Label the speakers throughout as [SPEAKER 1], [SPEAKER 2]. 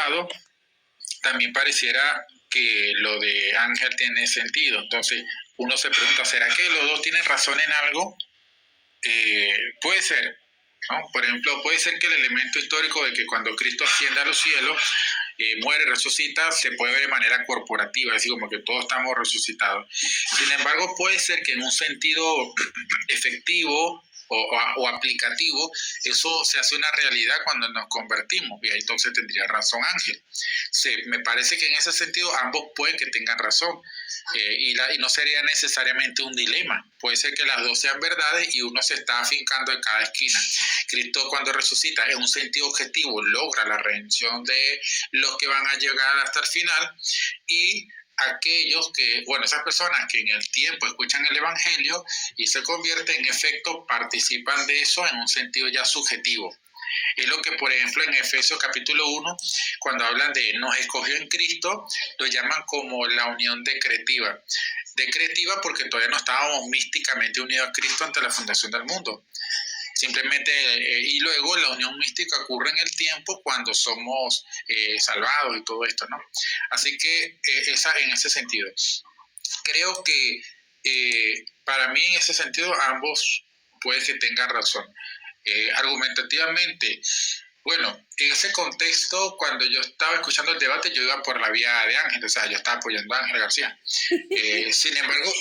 [SPEAKER 1] lado, también pareciera que lo de Ángel tiene sentido. Entonces, uno se pregunta, ¿será que los dos tienen razón en algo? Puede ser, ¿no? Por ejemplo, puede ser que el elemento histórico de que cuando Cristo asciende a los cielos, muere, resucita, se puede ver de manera corporativa, así como que todos estamos resucitados. Sin embargo, puede ser que en un sentido efectivo o aplicativo, eso se hace una realidad cuando nos convertimos, y ahí entonces tendría razón Ángel. Me parece que en ese sentido ambos pueden que tengan razón, y no sería necesariamente un dilema. Puede ser que las dos sean verdades y uno se está afincando en cada esquina. Cristo, cuando resucita, en un sentido objetivo logra la redención de los que van a llegar hasta el final, y aquellos que, bueno, esas personas que en el tiempo escuchan el Evangelio y se convierten, en efecto, participan de eso en un sentido ya subjetivo. Es lo que, por ejemplo, en Efesios capítulo 1, cuando hablan de nos escogió en Cristo, lo llaman como la unión decretiva. Decretiva porque todavía no estábamos místicamente unidos a Cristo ante la fundación del mundo. Simplemente, y luego la unión mística ocurre en el tiempo cuando somos salvados y todo esto, ¿no? Así que en ese sentido. Creo que para mí en ese sentido ambos puede que tengan razón. Argumentativamente, bueno, en ese contexto, cuando yo estaba escuchando el debate, yo iba por la vía de Ángel, o sea, yo estaba apoyando a Ángel García. Sin embargo,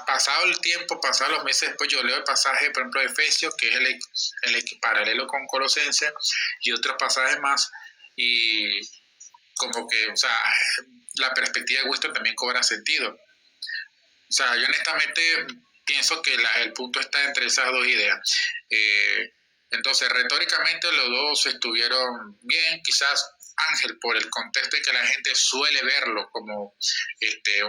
[SPEAKER 1] pasado el tiempo, pasados los meses después, yo leo el pasaje, por ejemplo, de Efesios, que es el paralelo con Colosenses, y otros pasajes más, y como que, o sea, la perspectiva de Winston también cobra sentido. O sea, yo honestamente pienso que el punto está entre esas dos ideas. Entonces, retóricamente los dos estuvieron bien, quizás Ángel, por el contexto de que la gente suele verlo como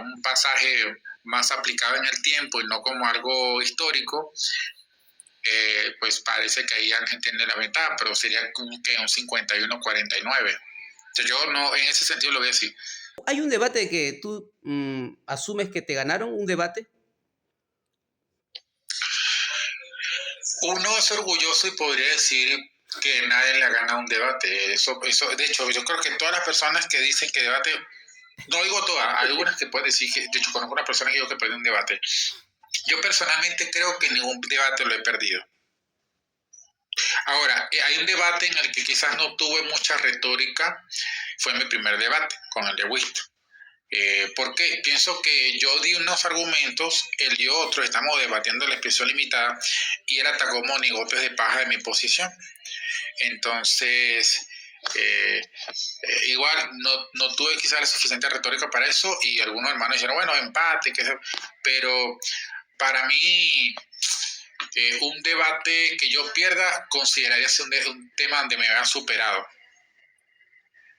[SPEAKER 1] un pasaje más aplicado en el tiempo y no como algo histórico, pues parece que ahí Ángel tiene la ventaja, pero sería como que un 51-49. Entonces, yo no, en ese sentido lo veo así.
[SPEAKER 2] ¿Hay un debate que tú asumes que te ganaron, un debate?
[SPEAKER 1] Uno es orgulloso y podría decir que nadie le gana un debate. Eso, de hecho, yo creo que todas las personas que dicen que debate, no digo todas, algunas que pueden decir que, de hecho, conozco una persona que dijo que perdió un debate. Yo personalmente creo que ningún debate lo he perdido. Ahora, hay un debate en el que quizás no tuve mucha retórica, fue mi primer debate con el de Winston. Porque pienso que yo di unos argumentos, él dio otros, estamos debatiendo la expresión limitada, y él atacó monigotes de paja de mi posición. Entonces, igual no tuve quizás la suficiente retórica para eso, y algunos hermanos dijeron, bueno, empate, pero para mí un debate que yo pierda consideraría ser un tema donde me vea superado.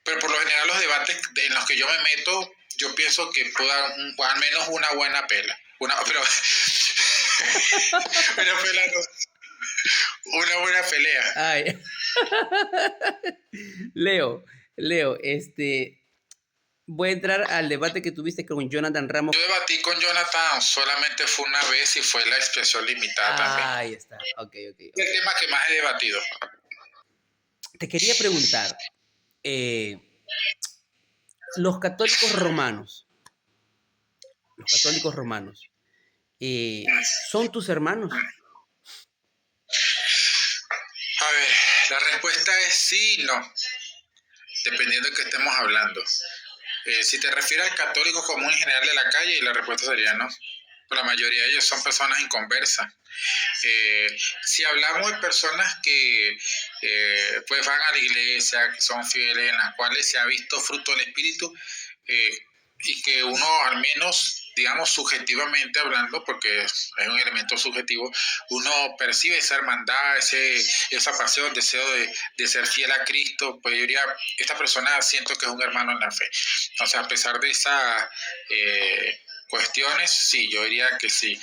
[SPEAKER 1] Pero por lo general los debates en los que yo me meto, yo pienso que puedo dar al menos una buena pela. Una buena pelea.
[SPEAKER 2] Ay. Leo, voy a entrar al debate que tuviste con Jonathan Ramos.
[SPEAKER 1] Yo debatí con Jonathan, solamente fue una vez y fue la expresión limitada también.
[SPEAKER 2] Ahí está, ok.
[SPEAKER 1] Es el tema que más he debatido.
[SPEAKER 2] Te quería preguntar, los católicos romanos, ¿son tus hermanos?
[SPEAKER 1] A ver, la respuesta es sí y no, dependiendo de qué estemos hablando. Si te refieres al católico común en general de la calle, la respuesta sería no. La mayoría de ellos son personas inconversas. Si hablamos de personas que pues van a la iglesia, que son fieles, en las cuales se ha visto fruto del Espíritu, y que uno al menos, digamos, subjetivamente hablando, porque es un elemento subjetivo, uno percibe esa hermandad, esa pasión, deseo de ser fiel a Cristo, pues yo diría, esta persona siento que es un hermano en la fe. O sea, a pesar de esas cuestiones, sí, yo diría que sí.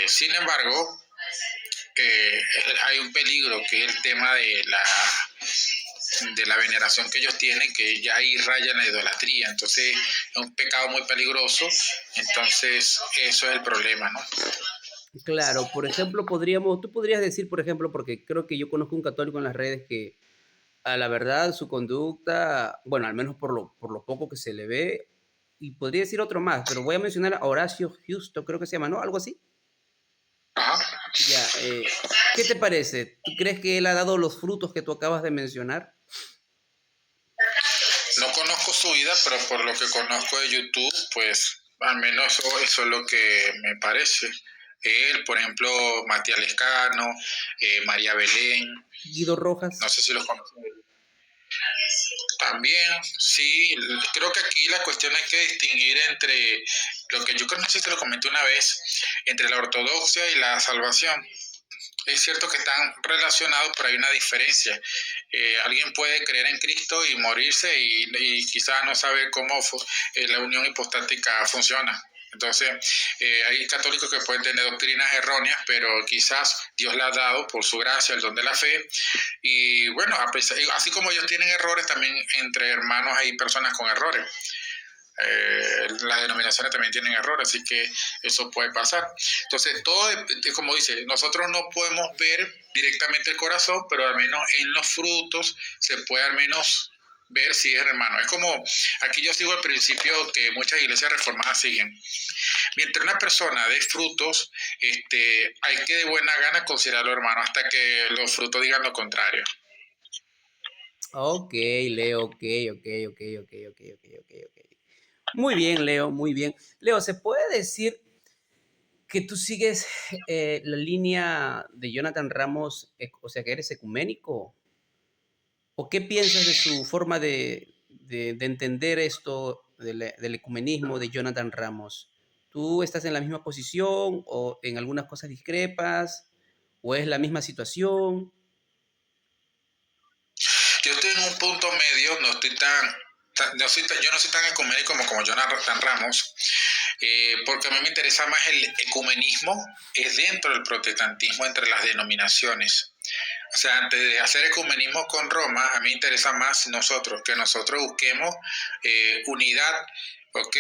[SPEAKER 1] Sin embargo, hay un peligro que es el tema de la veneración que ellos tienen, que ya ahí raya en la idolatría. Entonces es un pecado muy peligroso. Entonces eso es el problema, ¿no?
[SPEAKER 2] Claro, por ejemplo, tú podrías decir, por ejemplo, porque creo que yo conozco un católico en las redes que A la verdad, su conducta, bueno, al menos por lo poco que se le ve, y podría decir otro más, pero voy a mencionar a Horacio Justo, creo que se llama, ¿no? Algo así.
[SPEAKER 1] Ajá.
[SPEAKER 2] Ya, ¿qué te parece? ¿Tú crees que él ha dado los frutos que tú acabas de mencionar?
[SPEAKER 1] No conozco su vida, pero por lo que conozco de YouTube, pues al menos eso es lo que me parece. Él, por ejemplo, Matías Lescano, María Belén,
[SPEAKER 2] Guido Rojas.
[SPEAKER 1] no sé si los conocen. También, sí, creo que aquí la cuestión hay que distinguir entre lo que yo creo, no sé si te lo comenté una vez, entre la ortodoxia y la salvación. Es cierto que están relacionados, pero hay una diferencia. Alguien puede creer en Cristo y morirse y quizás no saber cómo la unión hipostática funciona. Entonces, hay católicos que pueden tener doctrinas erróneas, pero quizás Dios le ha dado por su gracia el don de la fe. Y bueno, así como ellos tienen errores, también entre hermanos hay personas con errores. Las denominaciones también tienen errores, así que eso puede pasar. Entonces, todo, como dice, nosotros no podemos ver directamente el corazón, pero al menos en los frutos se puede al menos ver si es hermano. Es como, aquí yo sigo el principio que muchas iglesias reformadas siguen. Mientras una persona dé frutos, hay que de buena gana considerarlo hermano hasta que los frutos digan lo contrario.
[SPEAKER 2] Ok, Leo, ok, ok, ok, ok, ok, ok, ok, ok. Muy bien, Leo, muy bien. Leo, ¿se puede decir que tú sigues la línea de Jonathan Ramos, o sea, que eres ecuménico? ¿O qué piensas de su forma de entender esto del ecumenismo de Jonathan Ramos? ¿Tú estás en la misma posición o en algunas cosas discrepas? ¿O es la misma situación?
[SPEAKER 1] Yo estoy en un punto medio, no estoy yo no soy tan ecuménico como Jonathan Ramos, porque a mí me interesa más el ecumenismo, es dentro del protestantismo, entre las denominaciones. O sea, antes de hacer ecumenismo con Roma, a mí me interesa más que nosotros busquemos unidad, ¿ok?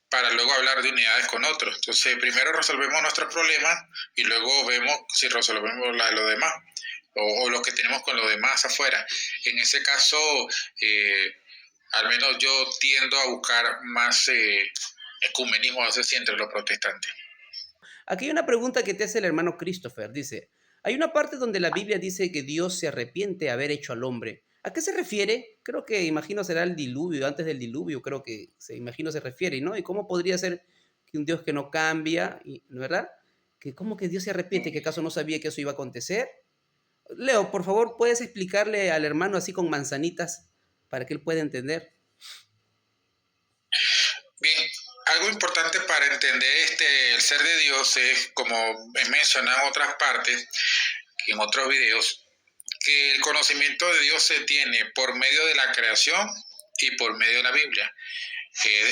[SPEAKER 1] Para luego hablar de unidades con otros. Entonces, primero resolvemos nuestros problemas y luego vemos si resolvemos la de los demás o los que tenemos con los demás afuera. En ese caso, eh, al menos yo tiendo a buscar más ecumenismo, a veces, entre los protestantes.
[SPEAKER 2] Aquí hay una pregunta que te hace el hermano Christopher. Dice, hay una parte donde la Biblia dice que Dios se arrepiente de haber hecho al hombre. ¿A qué se refiere? Creo que imagino será el diluvio, antes del diluvio, creo que imagino se refiere, ¿no? ¿Y cómo podría ser que un Dios que no cambia, ¿verdad? Que cómo que Dios se arrepiente, que acaso no sabía que eso iba a acontecer. Leo, por favor, ¿puedes explicarle al hermano así con manzanitas para que él pueda entender?
[SPEAKER 1] Bien, algo importante para entender el ser de Dios es, como he mencionado en otras partes, en otros videos, que el conocimiento de Dios se tiene por medio de la creación y por medio de la Biblia.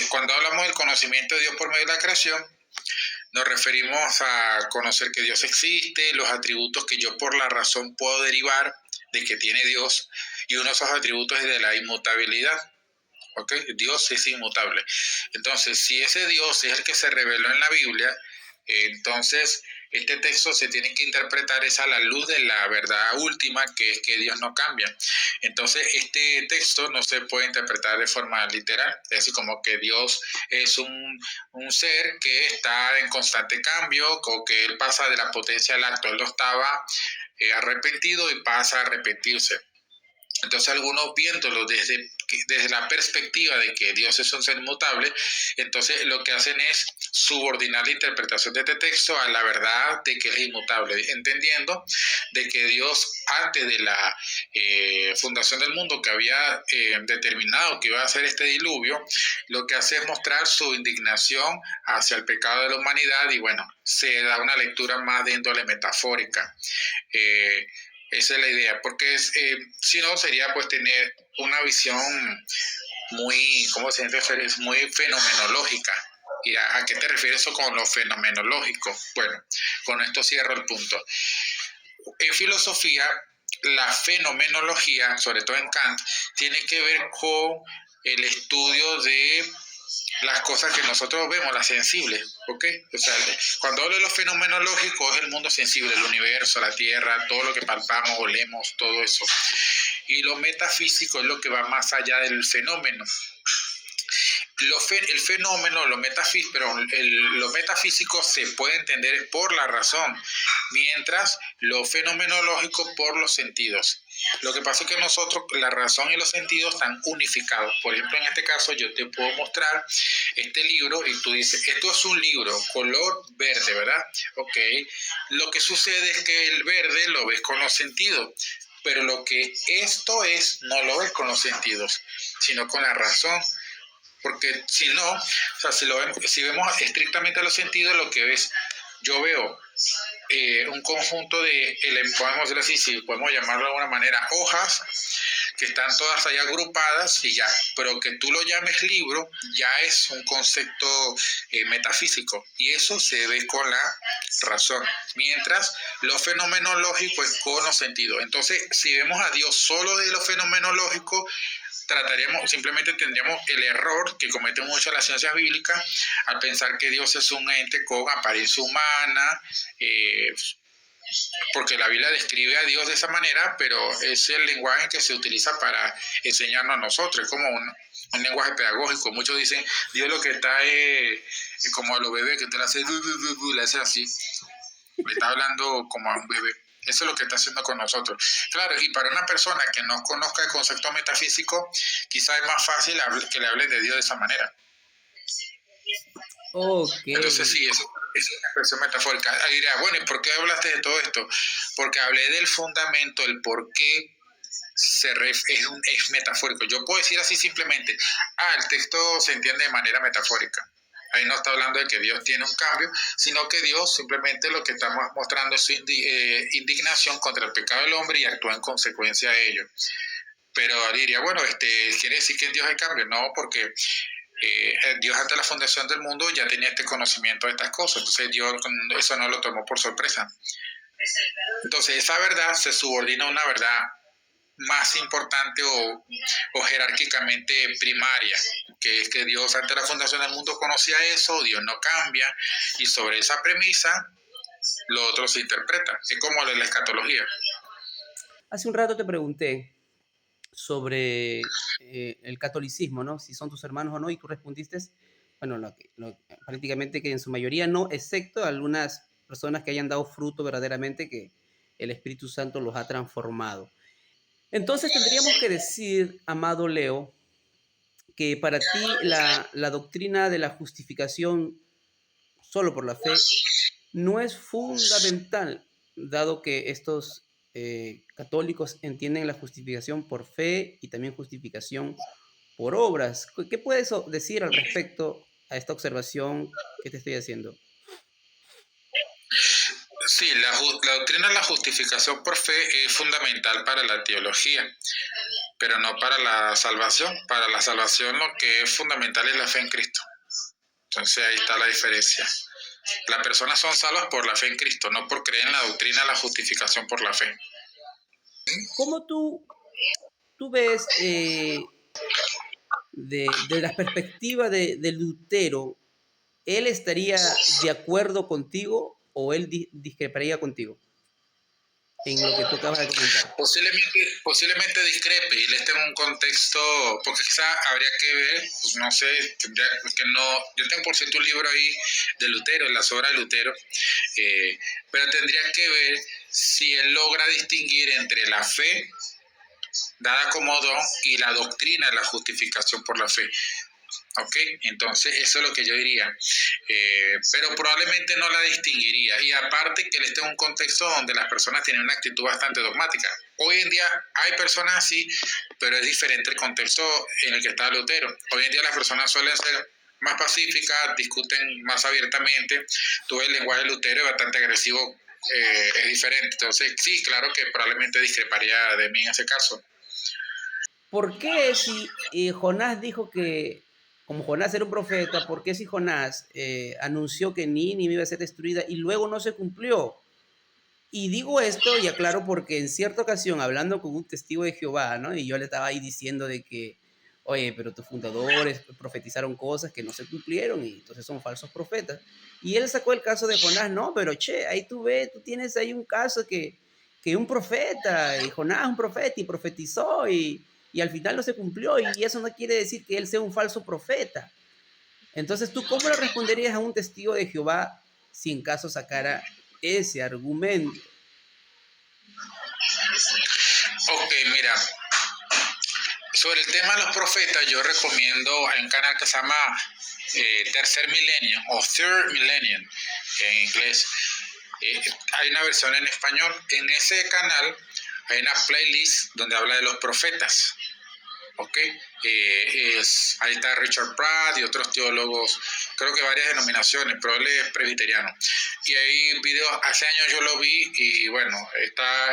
[SPEAKER 1] Cuando hablamos del conocimiento de Dios por medio de la creación, nos referimos a conocer que Dios existe, los atributos que yo por la razón puedo derivar de que tiene Dios, y uno de esos atributos es de la inmutabilidad. ¿Okay? Dios es inmutable. Entonces, si ese Dios es el que se reveló en la Biblia, entonces este texto se tiene que interpretar es a la luz de la verdad última, que es que Dios no cambia. Entonces, este texto no se puede interpretar de forma literal, es decir, como que Dios es un ser que está en constante cambio, o que Él pasa de la potencia al acto. Él no estaba arrepentido y pasa a arrepentirse. Entonces, algunos viéndolo desde la perspectiva de que Dios es un ser inmutable, entonces lo que hacen es subordinar la interpretación de este texto a la verdad de que es inmutable, entendiendo de que Dios, antes de la fundación del mundo, que había determinado que iba a hacer este diluvio, lo que hace es mostrar su indignación hacia el pecado de la humanidad, y bueno, se da una lectura más de índole metafórica. Esa es la idea, porque si no sería pues tener una visión muy, ¿cómo se refiere? Es muy fenomenológica. ¿Y a qué te refieres eso con lo fenomenológico? Bueno, con esto cierro el punto. En filosofía, la fenomenología, sobre todo en Kant, tiene que ver con el estudio de las cosas que nosotros vemos, las sensibles, ¿ok? O sea, cuando hablo de lo fenomenológico es el mundo sensible, el universo, la tierra, todo lo que palpamos, olemos, todo eso. y lo metafísico es lo que va más allá del fenómeno. El fenómeno, lo metafísico se puede entender por la razón, mientras lo fenomenológico por los sentidos. Lo que pasa es que nosotros, la razón y los sentidos están unificados. Por ejemplo, en este caso yo te puedo mostrar este libro y tú dices, esto es un libro color verde, ¿verdad? Ok. Lo que sucede es que el verde lo ves con los sentidos, pero lo que esto es no lo ves con los sentidos, sino con la razón. Porque si no, o sea, si vemos estrictamente a los sentidos, lo que ves, yo veo un conjunto de, podemos decirlo así, si podemos llamarlo de alguna manera, hojas que están todas ahí agrupadas y ya, pero que tú lo llames libro ya es un concepto metafísico y eso se ve con la razón, mientras lo fenomenológico es con los sentidos. Entonces, si vemos a Dios solo de lo fenomenológico, simplemente tendríamos el error que cometen muchas las ciencias bíblicas al pensar que Dios es un ente con apariencia humana, porque la Biblia describe a Dios de esa manera, pero es el lenguaje que se utiliza para enseñarnos a nosotros, es como un lenguaje pedagógico. Muchos dicen, Dios lo que está es como a los bebés, que te le hace así, le está hablando como a un bebé. Eso es lo que está haciendo con nosotros. Claro, y para una persona que no conozca el concepto metafísico, quizás es más fácil que le hablen de Dios de esa manera.
[SPEAKER 2] Ok.
[SPEAKER 1] Entonces sí, eso es una expresión metafórica. Ahí diría, bueno, ¿y por qué hablaste de todo esto? Porque hablé del fundamento, el por qué es metafórico. Yo puedo decir así simplemente, el texto se entiende de manera metafórica. Ahí no está hablando de que Dios tiene un cambio, sino que Dios simplemente lo que está mostrando es su indignación contra el pecado del hombre y actúa en consecuencia de ello. Pero diría, bueno, ¿quiere decir que en Dios hay cambio? No, porque Dios ante la fundación del mundo ya tenía este conocimiento de estas cosas, entonces Dios eso no lo tomó por sorpresa. Entonces esa verdad se subordina a una verdad más importante o jerárquicamente primaria, que es que Dios ante la fundación del mundo conocía eso, Dios no cambia, y sobre esa premisa lo otro se interpreta. Es como la escatología.
[SPEAKER 2] Hace un rato te pregunté sobre el catolicismo, ¿no? Si son tus hermanos o no, y tú respondiste, bueno, prácticamente que en su mayoría no, excepto algunas personas que hayan dado fruto verdaderamente, que el Espíritu Santo los ha transformado. Entonces tendríamos que decir, amado Leo, que para ti la doctrina de la justificación solo por la fe no es fundamental, dado que estos católicos entienden la justificación por fe y también justificación por obras. ¿Qué puedes decir al respecto a esta observación que te estoy haciendo?
[SPEAKER 1] Sí, la doctrina de la justificación por fe es fundamental para la teología, pero no para la salvación. Para la salvación lo que es fundamental es la fe en Cristo. Entonces ahí está la diferencia. Las personas son salvas por la fe en Cristo, no por creer en la doctrina de la justificación por la fe.
[SPEAKER 2] ¿Cómo tú ves de la perspectiva de Lutero, él estaría de acuerdo contigo o él discreparía contigo en lo que tú acabas de comentar?
[SPEAKER 1] Posiblemente discrepe y le esté en un contexto, porque quizá habría que ver, pues no sé, que no, yo tengo por cierto un libro ahí de Lutero, las obras de Lutero, pero tendría que ver si él logra distinguir entre la fe dada como don y la doctrina de la justificación por la fe. ¿Ok? Entonces eso es lo que yo diría, pero probablemente no la distinguiría, y aparte que él esté en un contexto donde las personas tienen una actitud bastante dogmática. Hoy en día hay personas así, pero es diferente el contexto en el que está Lutero. Hoy en día las personas suelen ser más pacíficas, discuten más abiertamente. Tú ves el lenguaje de Lutero es bastante agresivo, es diferente. Entonces sí, claro que probablemente discreparía de mí en ese caso.
[SPEAKER 2] ¿Por qué si Jonás dijo que, como Jonás era un profeta, por qué si Jonás anunció que Nínive iba a ser destruida y luego no se cumplió? Y digo esto y aclaro porque en cierta ocasión, hablando con un testigo de Jehová, ¿no? Y yo le estaba ahí diciendo de que, oye, pero tus fundadores profetizaron cosas que no se cumplieron y entonces son falsos profetas. Y él sacó el caso de Jonás, no, pero che, ahí tú ves, tú tienes ahí un caso que que un profeta, y Jonás un profeta, y profetizó, y al final no se cumplió, y eso no quiere decir que él sea un falso profeta. Entonces, ¿tú cómo le responderías a un testigo de Jehová si en caso sacara ese argumento?
[SPEAKER 1] Ok, mira, sobre el tema de los profetas, yo recomiendo, hay un canal que se llama Tercer Milenio o Third Millennium en inglés. Hay una versión en español. En ese canal hay una playlist donde habla de los profetas. ¿Ok? Ahí está Richard Pratt y otros teólogos, creo que varias denominaciones, pero él es presbiteriano. Y hay videos, hace años yo lo vi y bueno,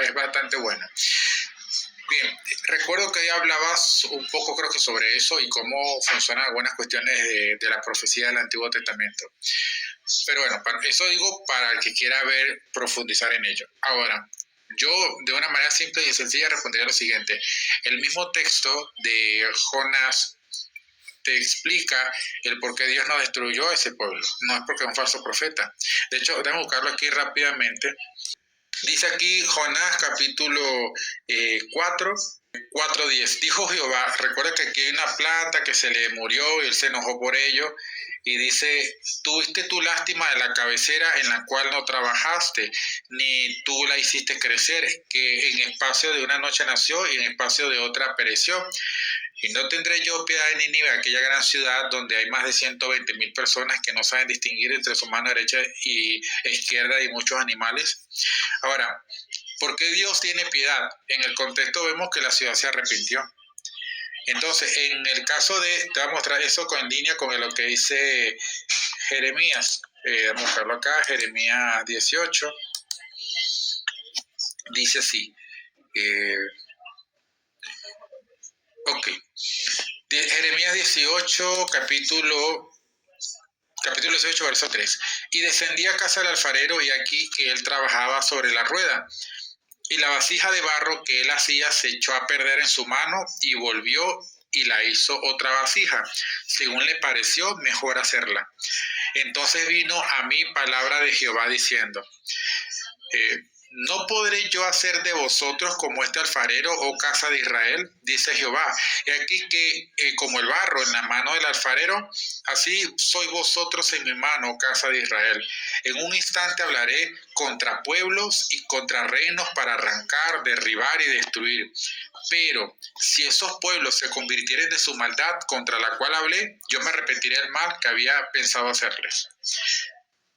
[SPEAKER 1] es bastante bueno. Bien, recuerdo que ahí hablabas un poco, creo que sobre eso y cómo funcionan algunas cuestiones de la profecía del Antiguo Testamento. Pero bueno, eso digo para el que quiera ver, profundizar en ello. Ahora, yo de una manera simple y sencilla respondería lo siguiente. El mismo texto de Jonás te explica el por qué Dios no destruyó a ese pueblo. No es porque es un falso profeta. De hecho, déjame buscarlo aquí rápidamente. Dice aquí Jonás capítulo 4, 4:10. Dijo Jehová, recuerda que aquí hay una planta que se le murió y él se enojó por ello. Y dice, tuviste tu lástima de la cabecera en la cual no trabajaste, ni tú la hiciste crecer, que en espacio de una noche nació y en espacio de otra pereció. Y no tendré yo piedad de Nínive, aquella gran ciudad donde hay más de 120,000 personas que no saben distinguir entre su mano derecha y izquierda y muchos animales. Ahora, ¿por qué Dios tiene piedad? En el contexto vemos que la ciudad se arrepintió. Entonces, en el caso te voy a mostrar eso en línea con lo que dice Jeremías. Vamos a buscarlo acá, Jeremías 18. Dice así. Ok. Jeremías 18, capítulo 18, verso 3. Y descendí a casa del alfarero y aquí que él trabajaba sobre la rueda. Y la vasija de barro que él hacía se echó a perder en su mano y volvió y la hizo otra vasija, según le pareció mejor hacerla. Entonces vino a mí palabra de Jehová diciendo, ¿no podré yo hacer de vosotros como este alfarero, oh casa de Israel? Dice Jehová. Y aquí que como el barro en la mano del alfarero, así sois vosotros en mi mano, oh casa de Israel. En un instante hablaré contra pueblos y contra reinos para arrancar, derribar y destruir. Pero si esos pueblos se convirtieren de su maldad contra la cual hablé, yo me arrepentiré del mal que había pensado hacerles.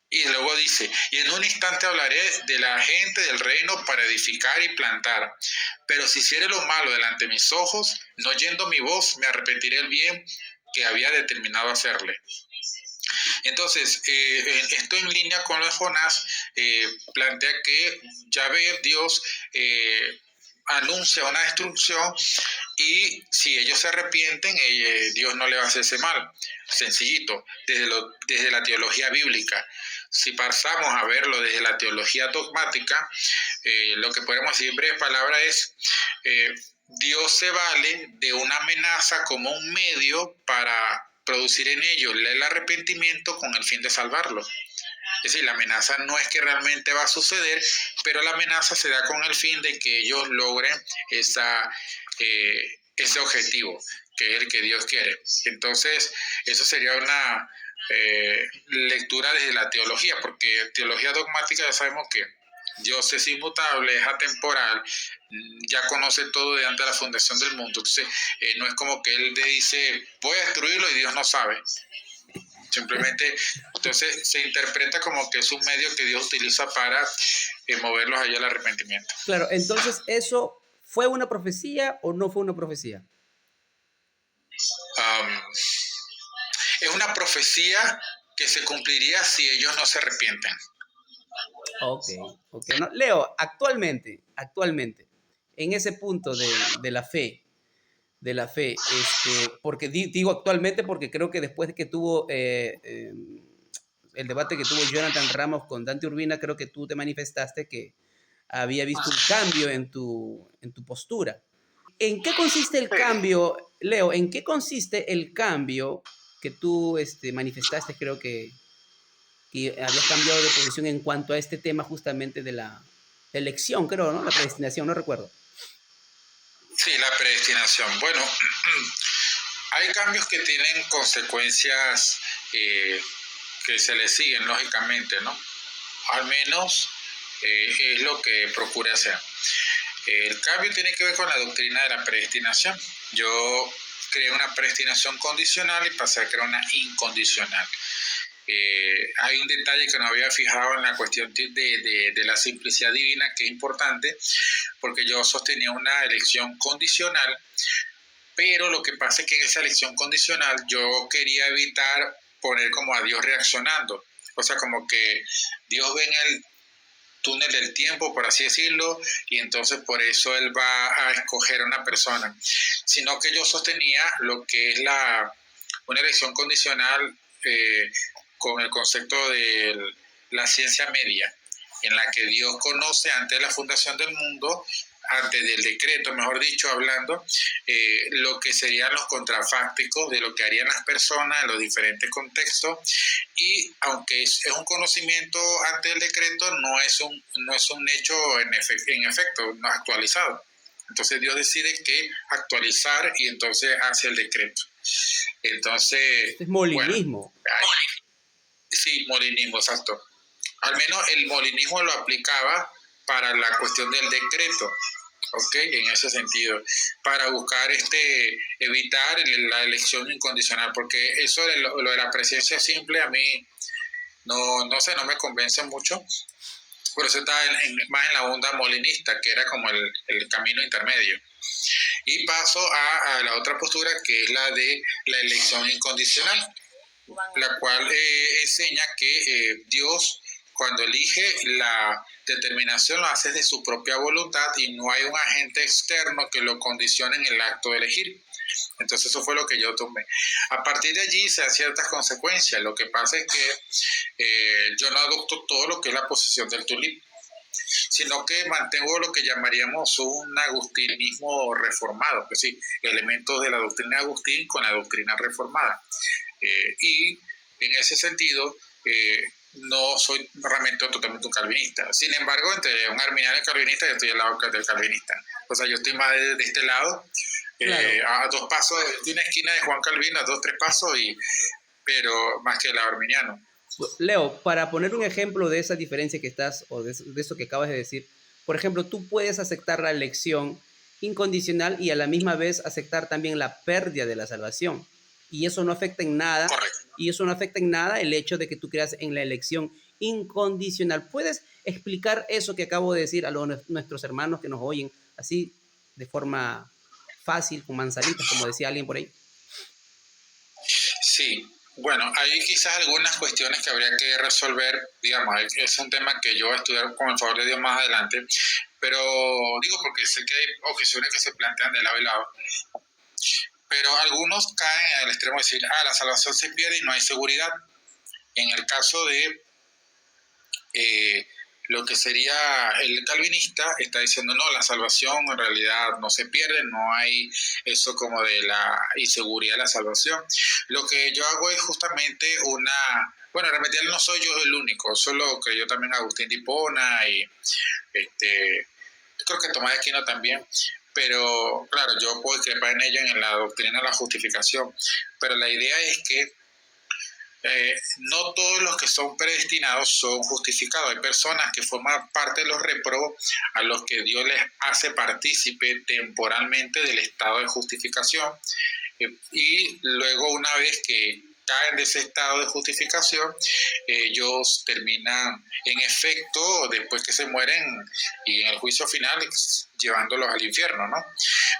[SPEAKER 1] Y luego dice, y en un instante hablaré de la gente del reino para edificar y plantar. Pero si hiciere lo malo delante de mis ojos, no oyendo mi voz, me arrepentiré del bien que había determinado hacerle. Entonces, esto en línea con lo de Jonás, plantea que Yahvé, Dios, anuncia una destrucción y si ellos se arrepienten, Dios no le va a hacer ese mal. Sencillito, desde la teología bíblica. Si pasamos a verlo desde la teología dogmática, lo que podemos decir en breve palabra es, Dios se vale de una amenaza como un medio para producir en ellos el arrepentimiento con el fin de salvarlo. Es decir, la amenaza no es que realmente va a suceder, pero la amenaza se da con el fin de que ellos logren ese objetivo, que es el que Dios quiere. Entonces, eso sería una lectura desde la teología, porque teología dogmática ya sabemos que Dios es inmutable, es atemporal, ya conoce todo de antes de la fundación del mundo. Entonces, no es como que Él le dice, voy a destruirlo y Dios no sabe. Simplemente, entonces se interpreta como que es un medio que Dios utiliza para moverlos allá al arrepentimiento.
[SPEAKER 2] Claro, entonces, ¿eso fue una profecía o no fue una profecía?
[SPEAKER 1] Es una profecía que se cumpliría si ellos no se arrepienten.
[SPEAKER 2] Ok. No, Leo, actualmente, en ese punto de la fe, porque digo actualmente porque creo que después de que tuvo el debate que tuvo Jonathan Ramos con Dante Urbina, creo que tú te manifestaste que había visto un cambio en tu postura. ¿En qué consiste el cambio, Leo? ¿En qué consiste el cambio que tú manifestaste? Creo que habías cambiado de posición en cuanto a este tema justamente de la Elección, creo, ¿no? La predestinación, no recuerdo.
[SPEAKER 1] Sí, la predestinación. Bueno, hay cambios que tienen consecuencias que se le siguen, lógicamente, ¿no? Al menos es lo que procura hacer. El cambio tiene que ver con la doctrina de la predestinación. Yo creé una predestinación condicional y pasé a crear una incondicional. Hay un detalle que no había fijado en la cuestión de la simplicidad divina, que es importante, porque yo sostenía una elección condicional, pero lo que pasa es que en esa elección condicional yo quería evitar poner como a Dios reaccionando. O sea, como que Dios ve en el túnel del tiempo, por así decirlo, y entonces por eso Él va a escoger a una persona. Sino que yo sostenía lo que es una elección condicional con el concepto de la ciencia media, en la que Dios conoce antes de la fundación del mundo, antes del decreto, mejor dicho, hablando, lo que serían los contrafácticos de lo que harían las personas en los diferentes contextos, y aunque es un conocimiento antes del decreto, no es un hecho en efecto no actualizado. Entonces Dios decide que actualizar y entonces hace el decreto. Entonces,
[SPEAKER 2] Este es
[SPEAKER 1] bueno,
[SPEAKER 2] molinismo.
[SPEAKER 1] sí, molinismo, exacto. Al menos el molinismo lo aplicaba para la cuestión del decreto, ¿ok? En ese sentido, para buscar evitar la elección incondicional, porque eso de lo de la presencia simple a mí no sé, no me convence mucho. Por eso está más en la onda molinista, que era como el camino intermedio. Y paso a la otra postura, que es la de la elección incondicional, la cual enseña que Dios, cuando elige la determinación, lo hace de su propia voluntad y no hay un agente externo que lo condicione en el acto de elegir. Entonces eso fue lo que yo tomé. A partir de allí se dan ciertas consecuencias. Lo que pasa es que yo no adopto todo lo que es la posición del tulip, sino que mantengo lo que llamaríamos un agustinismo reformado, es decir, elementos de la doctrina de Agustín con la doctrina reformada. Y en ese sentido, no soy realmente totalmente un calvinista. Sin embargo, entre un arminiano y calvinista, yo estoy al lado del calvinista. O sea, yo estoy más de este lado,
[SPEAKER 2] Claro.
[SPEAKER 1] a 2 pasos de una esquina de Juan Calvino, a 2, 3 pasos, pero más que el lado arminiano.
[SPEAKER 2] Leo, para poner un ejemplo de esa diferencia que estás, o de eso que acabas de decir, por ejemplo, tú puedes aceptar la elección incondicional y a la misma vez aceptar también la pérdida de la salvación. Y eso no afecta en nada,
[SPEAKER 1] Correcto.
[SPEAKER 2] y eso no afecta en nada el hecho de que tú creas en la elección incondicional. ¿Puedes explicar eso que acabo de decir a nuestros hermanos que nos oyen así de forma fácil, con manzanitas, como decía alguien por ahí?
[SPEAKER 1] Sí, bueno, hay quizás algunas cuestiones que habría que resolver, digamos, es un tema que yo voy a estudiar con el favor de Dios más adelante, pero digo porque sé que hay objeciones que se plantean de lado y lado, pero algunos caen en el extremo de decir, la salvación se pierde y no hay seguridad. En el caso de lo que sería el calvinista, está diciendo, no, la salvación en realidad no se pierde, no hay eso como de la inseguridad de la salvación. Lo que yo hago es justamente bueno, realmente no soy yo el único, solo que yo también Agustín de Hipona y creo que Tomás de Aquino también, pero claro, yo puedo discrepar en ello en la doctrina de la justificación, pero la idea es que no todos los que son predestinados son justificados. Hay personas que forman parte de los réprobos a los que Dios les hace partícipe temporalmente del estado de justificación, y luego una vez que caen de ese estado de justificación, ellos terminan en efecto, después que se mueren y en el juicio final, llevándolos al infierno, ¿no?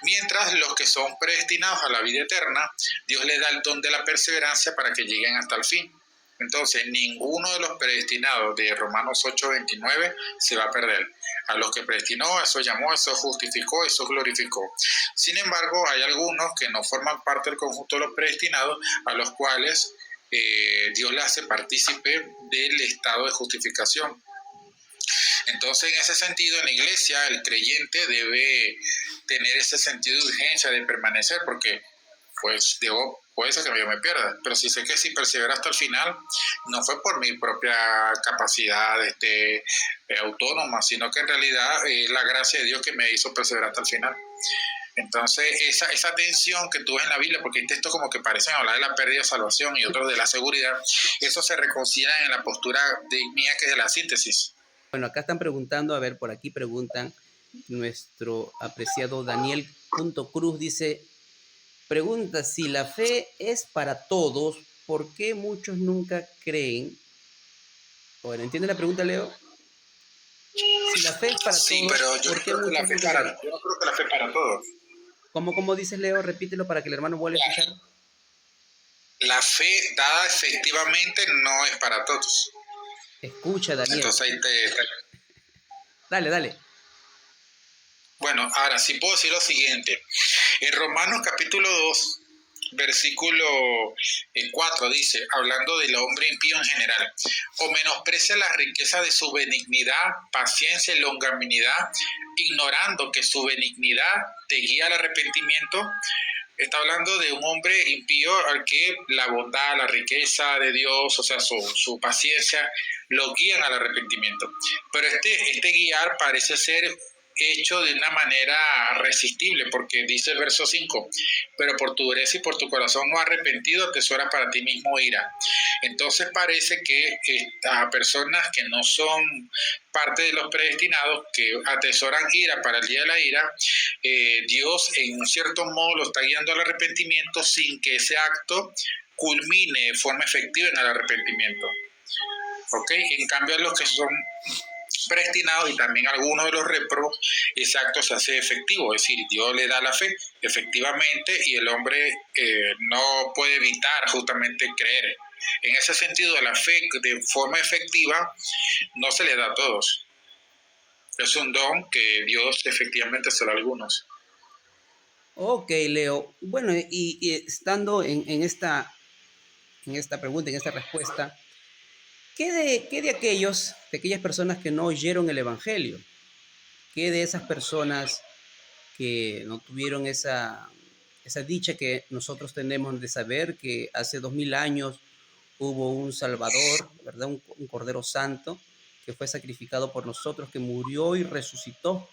[SPEAKER 1] Mientras los que son predestinados a la vida eterna, Dios les da el don de la perseverancia para que lleguen hasta el fin. Entonces, ninguno de los predestinados de Romanos 8:29 se va a perder. A los que predestinó, eso llamó, eso justificó, eso glorificó. Sin embargo, hay algunos que no forman parte del conjunto de los predestinados, a los cuales Dios le hace partícipe del estado de justificación. Entonces, en ese sentido, en la iglesia, el creyente debe tener ese sentido de urgencia de permanecer, porque pues debo puede ser que yo me pierda, pero sí sé que si persevero hasta el final, no fue por mi propia capacidad autónoma, sino que en realidad la gracia de Dios que me hizo perseverar hasta el final. Entonces, esa tensión que tú ves en la Biblia, porque hay textos como que parecen hablar de la pérdida de salvación y otros de la seguridad, eso se reconcilia en la postura mía que es de la síntesis.
[SPEAKER 2] Bueno, acá están preguntando, a ver, por aquí preguntan, nuestro apreciado Daniel.cruz dice, pregunta, si la fe es para todos, ¿por qué muchos nunca creen? Bueno, ¿entiende la pregunta, Leo? Si la fe es para
[SPEAKER 1] Sí,
[SPEAKER 2] todos,
[SPEAKER 1] pero yo
[SPEAKER 2] ¿por
[SPEAKER 1] no
[SPEAKER 2] qué
[SPEAKER 1] creo que la
[SPEAKER 2] muchos
[SPEAKER 1] fe
[SPEAKER 2] nunca
[SPEAKER 1] para,
[SPEAKER 2] creen?
[SPEAKER 1] yo no creo que la fe para todos.
[SPEAKER 2] ¿Cómo dices, Leo? Repítelo para que el hermano vuelva a escuchar.
[SPEAKER 1] La fe dada efectivamente no es para todos.
[SPEAKER 2] Escucha, Daniel.
[SPEAKER 1] Entonces ahí
[SPEAKER 2] Dale, dale.
[SPEAKER 1] Bueno, ahora sí puedo decir lo siguiente. En Romanos capítulo 2, versículo 4 dice, hablando del hombre impío en general, o menosprecia la riqueza de su benignidad, paciencia y longanimidad, ignorando que su benignidad te guía al arrepentimiento. Está hablando de un hombre impío al que la bondad, la riqueza de Dios, o sea, su paciencia, lo guían al arrepentimiento. Pero este guiar parece ser hecho de una manera resistible, porque dice el verso 5, pero por tu dureza y por tu corazón no arrepentido, atesora para ti mismo ira. Entonces parece que a personas que no son parte de los predestinados, que atesoran ira para el día de la ira, Dios en un cierto modo lo está guiando al arrepentimiento sin que ese acto culmine de forma efectiva en el arrepentimiento. ¿Ok? En cambio, a los que son predestinados y también algunos de los réprobos, ese acto se hace efectivo, es decir, Dios le da la fe efectivamente y el hombre no puede evitar justamente creer. En ese sentido, la fe de forma efectiva no se le da a todos. Es un don que Dios efectivamente se da a algunos.
[SPEAKER 2] Ok, Leo. Bueno, y estando en esta pregunta, en esta respuesta, ¿qué de aquellas personas que no oyeron el Evangelio? ¿Qué de esas personas que no tuvieron esa dicha que nosotros tenemos de saber que hace 2000 años hubo un Salvador, ¿verdad? Un Cordero Santo que fue sacrificado por nosotros, que murió y resucitó,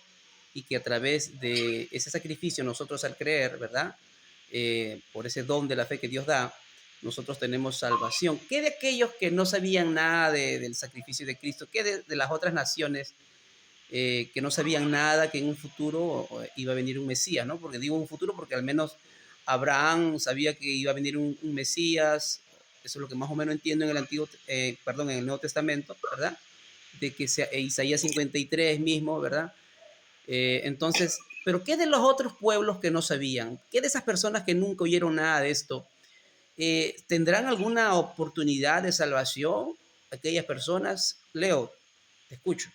[SPEAKER 2] y que a través de ese sacrificio nosotros al creer, ¿verdad? Por ese don de la fe que Dios da, nosotros tenemos salvación. ¿Qué de aquellos que no sabían nada del sacrificio de Cristo? ¿Qué de las otras naciones que no sabían nada que en un futuro iba a venir un Mesías, ¿no? Porque digo un futuro porque al menos Abraham sabía que iba a venir un Mesías, eso es lo que más o menos entiendo en el en el Nuevo Testamento, ¿verdad? De que Isaías 53 mismo, ¿verdad? Entonces, pero ¿qué de los otros pueblos que no sabían? ¿Qué de esas personas que nunca oyeron nada de esto? ¿Tendrán alguna oportunidad de salvación aquellas personas? Leo, te escucho.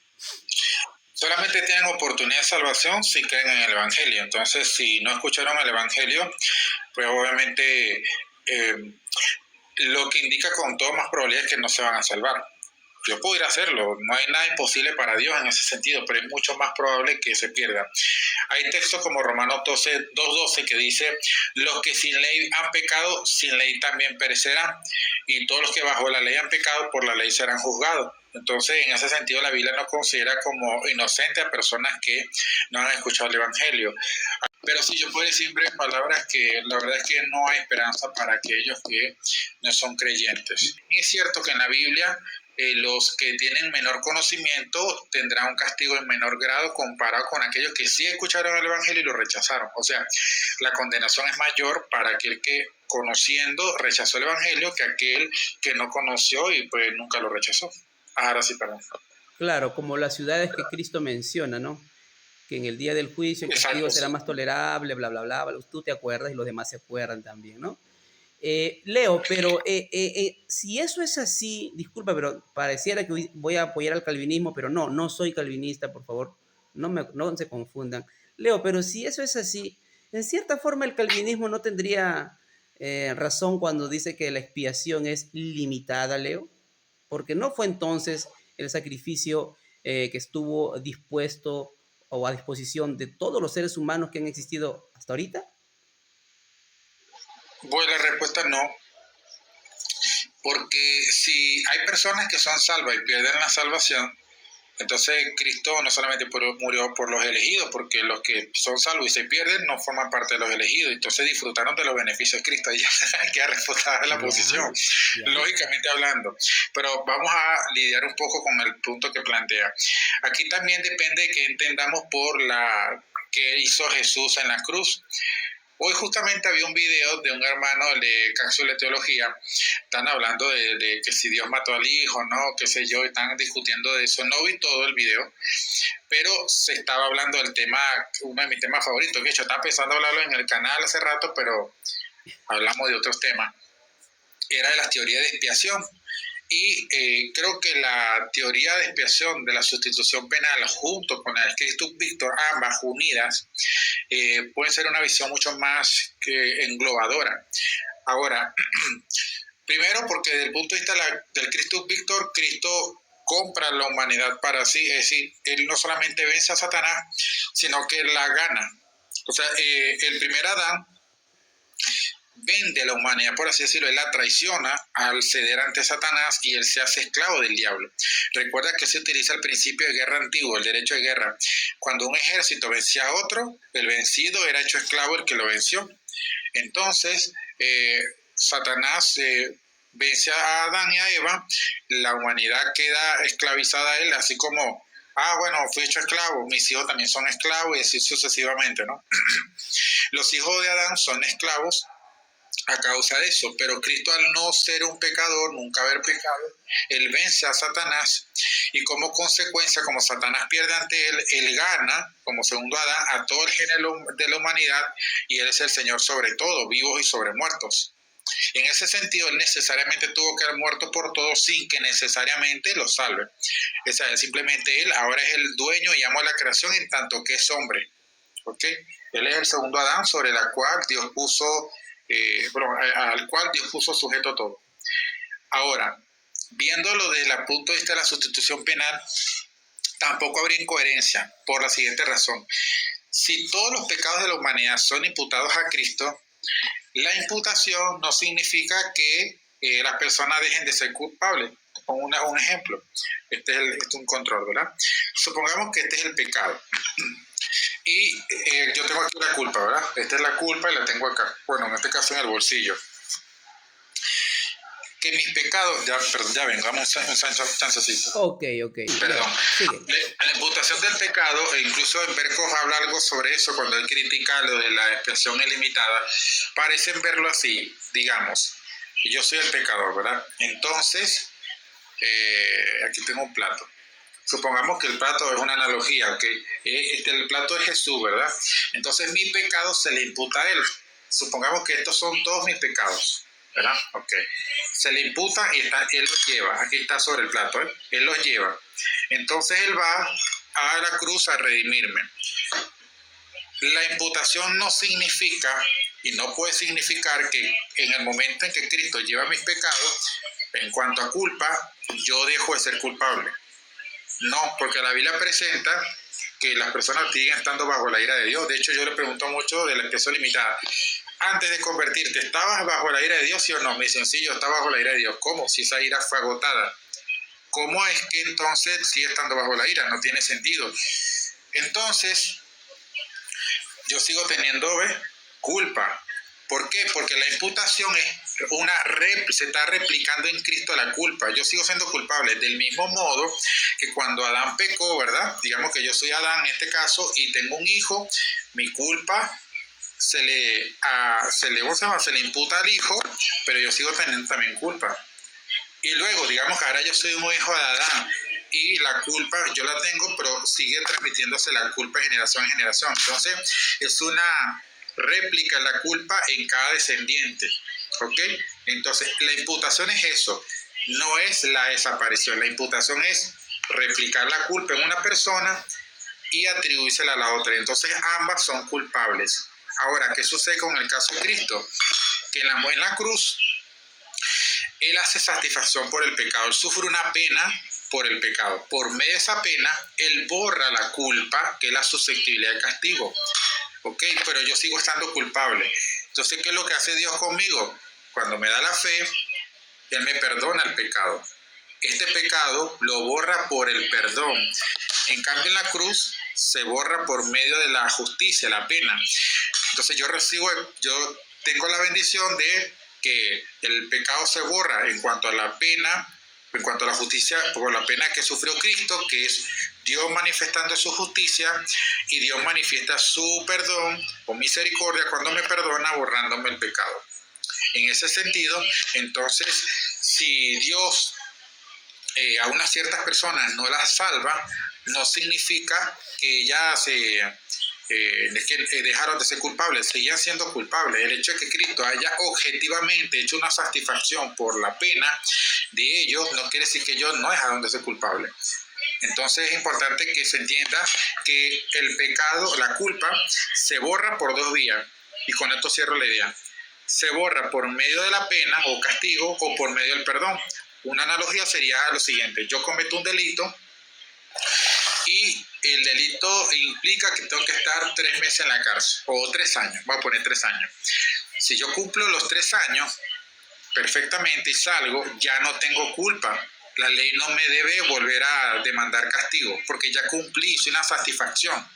[SPEAKER 1] Solamente tienen oportunidad de salvación si creen en el Evangelio. Entonces, si no escucharon el Evangelio, pues obviamente lo que indica con toda más probabilidad es que no se van a salvar. Yo pudiera hacerlo, no hay nada imposible para Dios en ese sentido, pero es mucho más probable que se pierda. Hay textos como Romanos 2:12 que dice, los que sin ley han pecado, sin ley también perecerán, y todos los que bajo la ley han pecado, por la ley serán juzgados. Entonces, en ese sentido, la Biblia no considera como inocente a personas que no han escuchado el Evangelio. Pero sí, yo puedo decir en breves palabras que la verdad es que no hay esperanza para aquellos que no son creyentes. Y es cierto que en la Biblia los que tienen menor conocimiento tendrán un castigo en menor grado comparado con aquellos que sí escucharon el Evangelio y lo rechazaron. O sea, la condenación es mayor para aquel que conociendo rechazó el Evangelio que aquel que no conoció y pues nunca lo rechazó. Ahora sí, perdón.
[SPEAKER 2] Claro, como las ciudades que Cristo menciona, ¿no? Que en el día del juicio el castigo
[SPEAKER 1] Exacto,
[SPEAKER 2] será
[SPEAKER 1] sí.
[SPEAKER 2] más tolerable, bla, bla, bla, bla. Tú te acuerdas y los demás se acuerdan también, ¿no? Leo, pero si eso es así, disculpa, pero pareciera que voy a apoyar al calvinismo, pero no, no soy calvinista, por favor, no se confundan. Leo, pero si eso es así, en cierta forma el calvinismo no tendría razón cuando dice que la expiación es limitada, Leo, porque no fue entonces el sacrificio que estuvo dispuesto o a disposición de todos los seres humanos que han existido hasta ahorita.
[SPEAKER 1] Bueno, la respuesta no, porque si hay personas que son salvas y pierden la salvación, entonces Cristo no solamente murió por los elegidos, porque los que son salvos y se pierden no forman parte de los elegidos, entonces disfrutaron de los beneficios de Cristo. Ya queda refutada la posición, lógicamente hablando. Pero vamos a lidiar un poco con el punto que plantea. Aquí también depende de que entendamos por la que hizo Jesús en la cruz. Hoy justamente había un video de un hermano de Cápsula de Teología, están hablando de que si Dios mató al hijo, no, qué sé yo, están discutiendo de eso. No vi todo el video, pero se estaba hablando del tema, uno de mis temas favoritos, que yo estaba pensando hablarlo en el canal hace rato, pero hablamos de otros temas. Era de las teorías de expiación. Y creo que la teoría de expiación de la sustitución penal junto con la de Christus Victor, ambas unidas, pueden ser una visión mucho más englobadora. Ahora, primero porque desde el punto de vista del Christus Victor, Cristo compra la humanidad para sí, es decir, Él no solamente vence a Satanás, sino que la gana. O sea, el primer Adán vende a la humanidad, por así decirlo, él la traiciona al ceder ante Satanás y él se hace esclavo del diablo. Recuerda que se utiliza el principio de guerra antiguo, el derecho de guerra. Cuando un ejército vencía a otro, el vencido era hecho esclavo el que lo venció. Entonces, Satanás vence a Adán y a Eva, la humanidad queda esclavizada a él, así como, bueno, fui hecho esclavo, mis hijos también son esclavos y así sucesivamente, ¿no? Los hijos de Adán son esclavos a causa de eso, pero Cristo, al no ser un pecador, nunca haber pecado, él vence a Satanás y como consecuencia, como Satanás pierde ante él, él gana como segundo Adán a todo el género de la humanidad y él es el Señor sobre todo, vivos y sobre muertos. En ese sentido, él necesariamente tuvo que haber muerto por todos sin que necesariamente lo salve. O sea, simplemente él ahora es el dueño y amo a la creación en tanto que es hombre. ¿Ok? Él es el segundo Adán sobre la cual Dios puso al cual Dios puso sujeto todo. Ahora, viéndolo desde el punto de vista de la sustitución penal, tampoco habría incoherencia por la siguiente razón. Si todos los pecados de la humanidad son imputados a Cristo, la imputación no significa que las personas dejen de ser culpables. Pongo un ejemplo. Este es un control, ¿verdad? Supongamos que este es el pecado. Y yo tengo aquí la culpa, ¿verdad? Esta es la culpa y la tengo acá. Bueno, en este caso en el bolsillo. Que mis pecados... Ya vengo, vamos un chancecito.
[SPEAKER 2] Ok.
[SPEAKER 1] Perdón. La imputación del pecado, e incluso en Berkov habla algo sobre eso cuando él critica lo de la expiación ilimitada, parecen verlo así, digamos. Yo soy el pecador, ¿verdad? Entonces, aquí tengo un plato. Supongamos que el plato es una analogía, ¿ok? El plato es Jesús, ¿verdad? Entonces mi pecado se le imputa a él. Supongamos que estos son todos mis pecados, ¿verdad? Ok. Se le imputa y él los lleva. Aquí está sobre el plato, ¿eh? Él los lleva. Entonces él va a la cruz a redimirme. La imputación no significa y no puede significar que en el momento en que Cristo lleva mis pecados, en cuanto a culpa, yo dejo de ser culpable. No, porque la Biblia presenta que las personas siguen estando bajo la ira de Dios. De hecho, yo le pregunto mucho de la expiación limitada. Antes de convertirte, ¿estabas bajo la ira de Dios, sí o no? Me dicen, sí, yo estaba bajo la ira de Dios. ¿Cómo? Si esa ira fue agotada. ¿Cómo es que entonces sigue estando bajo la ira? No tiene sentido. Entonces, yo sigo teniendo culpa. ¿Por qué? Porque la imputación es se está replicando en Cristo la culpa. Yo sigo siendo culpable. Del mismo modo que cuando Adán pecó, ¿verdad? Digamos que yo soy Adán en este caso y tengo un hijo, mi culpa se le imputa al hijo, pero yo sigo teniendo también culpa. Y luego, digamos que ahora yo soy un hijo de Adán y la culpa yo la tengo, pero sigue transmitiéndose la culpa de generación en generación. Entonces, es una réplica de la culpa en cada descendiente. ¿Ok? Entonces, la imputación es eso, no es la desaparición. La imputación es replicar la culpa en una persona y atribuírsela a la otra. Entonces, ambas son culpables. Ahora, ¿qué sucede con el caso de Cristo? Que en la cruz, Él hace satisfacción por el pecado. Él sufre una pena por el pecado. Por medio de esa pena, Él borra la culpa, que es la susceptibilidad de castigo. ¿Ok? Pero yo sigo estando culpable. Entonces, ¿qué es lo que hace Dios conmigo? Cuando me da la fe, Él me perdona el pecado. Este pecado lo borra por el perdón. En cambio, en la cruz se borra por medio de la justicia, la pena. Entonces yo tengo la bendición de que el pecado se borra en cuanto a la pena, en cuanto a la justicia, por la pena que sufrió Cristo, que es Dios manifestando su justicia, y Dios manifiesta su perdón o misericordia cuando me perdona, borrándome el pecado. En ese sentido, entonces, si Dios a unas ciertas personas no las salva, no significa que ya dejaron de ser culpables, seguían siendo culpables. El hecho de que Cristo haya objetivamente hecho una satisfacción por la pena de ellos no quiere decir que ellos no dejaron de ser culpables. Entonces es importante que se entienda que el pecado, la culpa, se borra por dos vías. Y con esto cierro la idea. Se borra por medio de la pena o castigo o por medio del perdón. Una analogía sería lo siguiente: yo cometo un delito y el delito implica que tengo que estar 3 meses en la cárcel o 3 años, voy a poner 3 años. Si yo cumplo los 3 años perfectamente y salgo, ya no tengo culpa. La ley no me debe volver a demandar castigo porque ya cumplí, hice una satisfacción.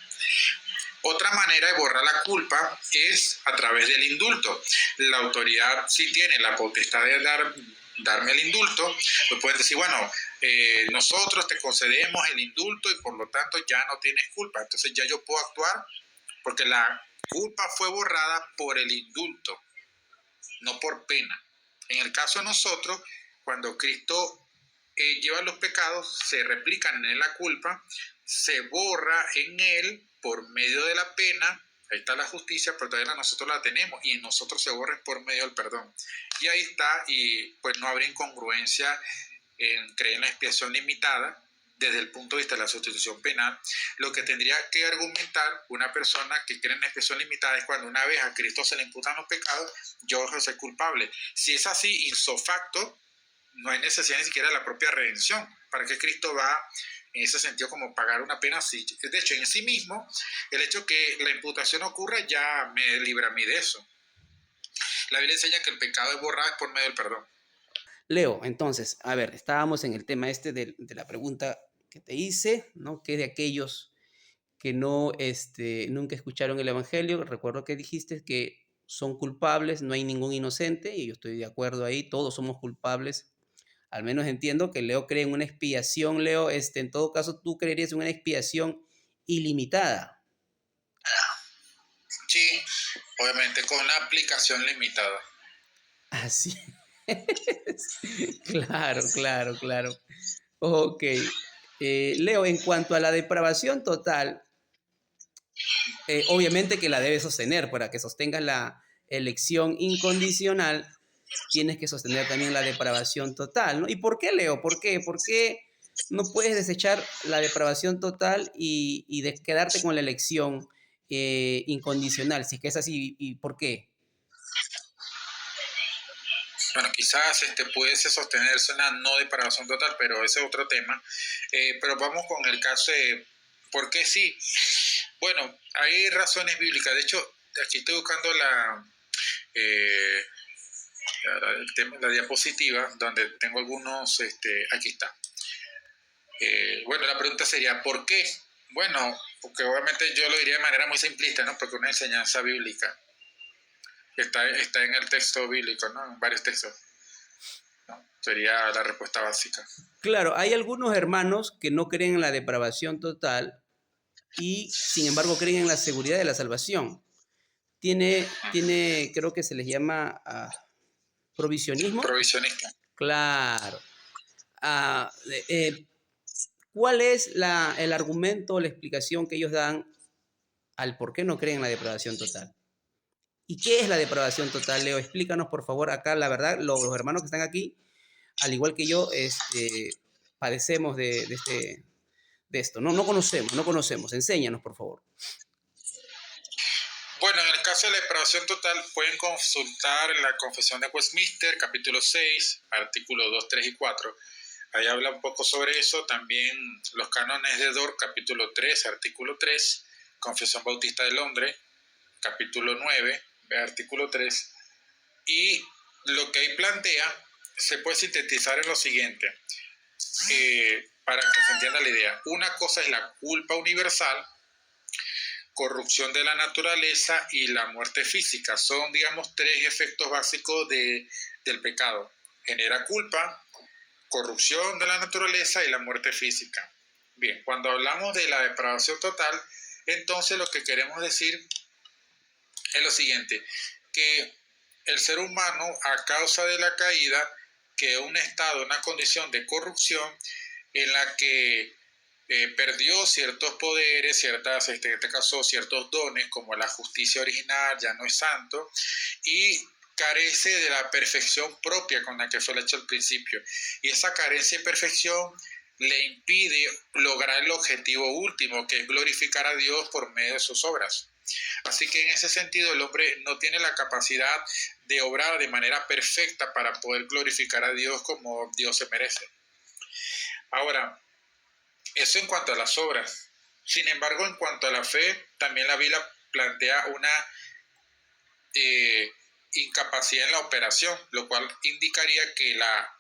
[SPEAKER 1] Otra manera de borrar la culpa es a través del indulto. La autoridad sí tiene la potestad de darme el indulto. Me pueden decir, bueno, nosotros te concedemos el indulto y por lo tanto ya no tienes culpa. Entonces ya yo puedo actuar porque la culpa fue borrada por el indulto, no por pena. En el caso de nosotros, cuando Cristo lleva los pecados, se replican en él la culpa, se borra en él por medio de la pena. Ahí está la justicia, pero todavía nosotros la tenemos y en nosotros se borra por medio del perdón. Y ahí está, y pues no habría incongruencia en creer en la expiación limitada desde el punto de vista de la sustitución penal. Lo que tendría que argumentar una persona que cree en la expiación limitada es cuando una vez a Cristo se le imputan los pecados, yo soy culpable. Si es así, ipso facto, no hay necesidad ni siquiera de la propia redención. ¿Para qué Cristo va en ese sentido como pagar una pena así? De hecho, en sí mismo, el hecho que la imputación ocurra ya me libra a mí de eso. La Biblia enseña que el pecado es borrado por medio del perdón.
[SPEAKER 2] Leo, entonces, a ver, estábamos en el tema de la pregunta que te hice, ¿no? Que de aquellos que no, nunca escucharon el Evangelio, recuerdo que dijiste que son culpables, no hay ningún inocente, y yo estoy de acuerdo ahí, todos somos culpables. Al menos entiendo que Leo cree en una expiación, Leo, en todo caso, tú creerías en una expiación ilimitada.
[SPEAKER 1] Sí, obviamente con una aplicación limitada.
[SPEAKER 2] Así es. Claro, claro, claro. Ok. Leo, en cuanto a la depravación total, obviamente que la debes sostener. Para que sostengas la elección incondicional, tienes que sostener también la depravación total, ¿no? ¿Y por qué, Leo? ¿Por qué? ¿Por qué no puedes desechar la depravación total y quedarte con la elección incondicional? Si es que es así, ¿y por qué?
[SPEAKER 1] Bueno, quizás pudiese sostenerse una no depravación total, pero ese es otro tema. Pero vamos con el caso de por qué sí. Bueno, hay razones bíblicas. De hecho, aquí estoy buscando la diapositiva donde tengo algunos, aquí está. Bueno, la pregunta sería, ¿por qué? Bueno, porque obviamente yo lo diría de manera muy simplista, ¿no? Porque una enseñanza bíblica está en el texto bíblico, ¿no? En varios textos, ¿no? Sería la respuesta básica.
[SPEAKER 2] Claro, hay algunos hermanos que no creen en la depravación total y sin embargo creen en la seguridad de la salvación. Creo que se les llama provisionismo.
[SPEAKER 1] Provisionista.
[SPEAKER 2] Claro. ¿Cuál es el argumento o la explicación que ellos dan al por qué no creen en la depravación total? ¿Y qué es la depravación total, Leo? Explícanos, por favor, acá, la verdad, los hermanos que están aquí, al igual que yo, padecemos de esto. No conocemos. Enséñanos, por favor.
[SPEAKER 1] Bueno, en el caso de la depravación total, pueden consultar la Confesión de Westminster, capítulo 6, artículos 2, 3 y 4. Ahí habla un poco sobre eso. También los cánones de Dort, capítulo 3, artículo 3. Confesión Bautista de Londres, capítulo 9, artículo 3. Y lo que ahí plantea se puede sintetizar en lo siguiente, para que se entienda la idea. Una cosa es la culpa universal, corrupción de la naturaleza y la muerte física. Son, digamos, tres efectos básicos del pecado. Genera culpa, corrupción de la naturaleza y la muerte física. Bien, cuando hablamos de la depravación total, entonces lo que queremos decir es lo siguiente, que el ser humano, a causa de la caída, quedó en un estado, una condición de corrupción en la que perdió ciertos poderes, ciertas, en este caso, ciertos dones, como la justicia original, ya no es santo, y carece de la perfección propia con la que fue hecho al principio. Y esa carencia de perfección le impide lograr el objetivo último, que es glorificar a Dios por medio de sus obras. Así que en ese sentido el hombre no tiene la capacidad de obrar de manera perfecta para poder glorificar a Dios como Dios se merece. Ahora, eso en cuanto a las obras. Sin embargo, en cuanto a la fe, también la Biblia plantea una incapacidad en la operación, lo cual indicaría que la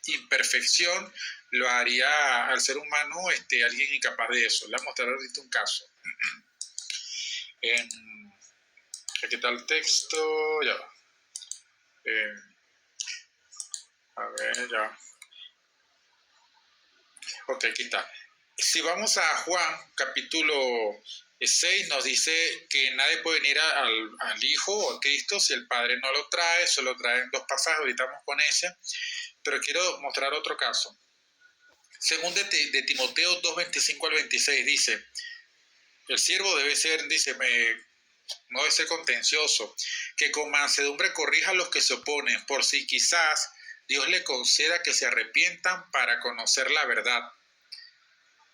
[SPEAKER 1] imperfección lo haría al ser humano alguien incapaz de eso. Le voy a mostrar ahorita un caso. Aquí está el texto, ya va. A ver, ya. Ok, aquí está. Si vamos a Juan, capítulo 6, nos dice que nadie puede venir al Hijo o a Cristo si el Padre no lo trae. Solo traen dos pasajes, ahorita vamos con ese. Pero quiero mostrar otro caso. Según de Timoteo 2, 25 al 26, dice, el siervo debe ser, dice, no debe ser contencioso, que con mansedumbre corrija a los que se oponen, por si quizás Dios le conceda que se arrepientan para conocer la verdad.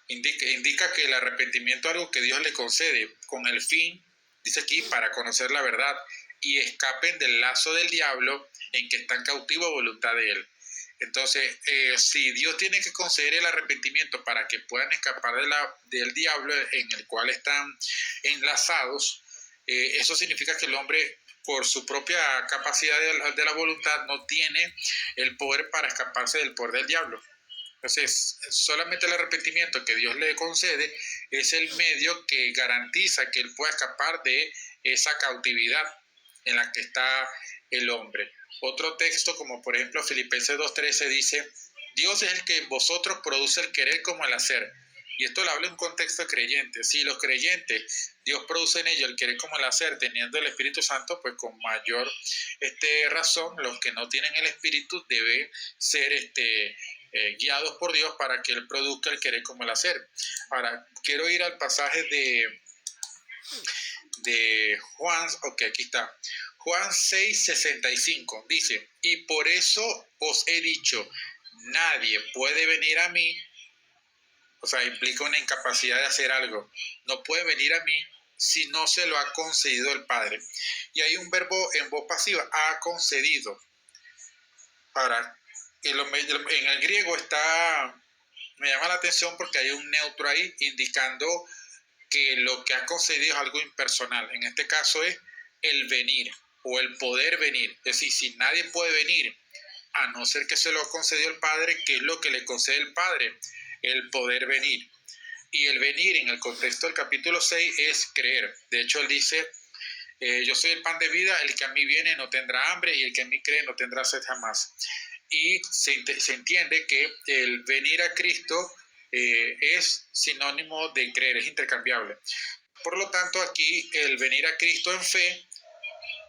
[SPEAKER 1] Indica que el arrepentimiento es algo que Dios le concede con el fin, dice aquí, para conocer la verdad y escapen del lazo del diablo en que están cautivos a voluntad de él. Entonces, si Dios tiene que conceder el arrepentimiento para que puedan escapar del diablo en el cual están enlazados, eso significa que el hombre, por su propia capacidad de la voluntad, no tiene el poder para escaparse del poder del diablo. Entonces, solamente el arrepentimiento que Dios le concede es el medio que garantiza que él pueda escapar de esa cautividad en la que está el hombre. Otro texto, como por ejemplo Filipenses 2:13, dice, Dios es el que en vosotros produce el querer como el hacer. Y esto lo habla en un contexto de creyentes. Si los creyentes, Dios produce en ellos el querer como el hacer, teniendo el Espíritu Santo, pues con mayor razón, los que no tienen el Espíritu deben ser guiados por Dios para que Él produzca el querer como el hacer. Ahora, quiero ir al pasaje de Juan, ok, aquí está. Juan 6:65 dice, y por eso os he dicho, nadie puede venir a mí, o sea, implica una incapacidad de hacer algo, no puede venir a mí si no se lo ha concedido el Padre. Y hay un verbo en voz pasiva, ha concedido. Ahora, en el griego me llama la atención porque hay un neutro ahí indicando que lo que ha concedido es algo impersonal. En este caso es el venir o el poder venir. Es decir, si nadie puede venir, a no ser que se lo concedió el Padre, ¿qué es lo que le concede el Padre? El poder venir. Y el venir en el contexto del capítulo 6 es creer. De hecho, él dice, yo soy el pan de vida, el que a mí viene no tendrá hambre y el que a mí cree no tendrá sed jamás. Y se entiende que el venir a Cristo es sinónimo de creer, es intercambiable. Por lo tanto, aquí el venir a Cristo en fe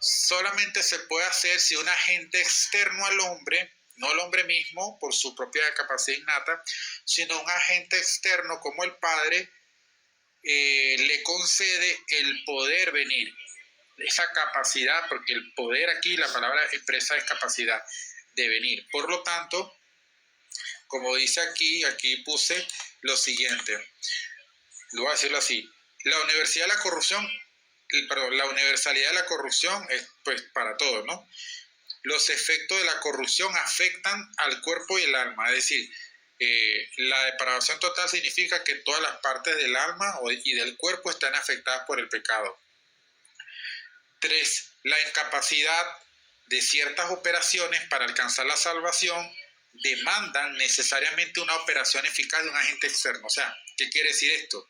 [SPEAKER 1] solamente se puede hacer si un agente externo al hombre, no el hombre mismo por su propia capacidad innata, sino un agente externo como el Padre le concede el poder venir, esa capacidad, porque el poder aquí, la palabra expresa es capacidad de venir. Por lo tanto, como dice aquí puse lo siguiente, lo voy a decirlo así, la universalidad de la corrupción es pues para todos, ¿no? Los efectos de la corrupción afectan al cuerpo y el alma, es decir, la depravación total significa que todas las partes del alma y del cuerpo están afectadas por el pecado. 3. la incapacidad de ciertas operaciones para alcanzar la salvación demandan necesariamente una operación eficaz de un agente externo. O sea, ¿qué quiere decir esto?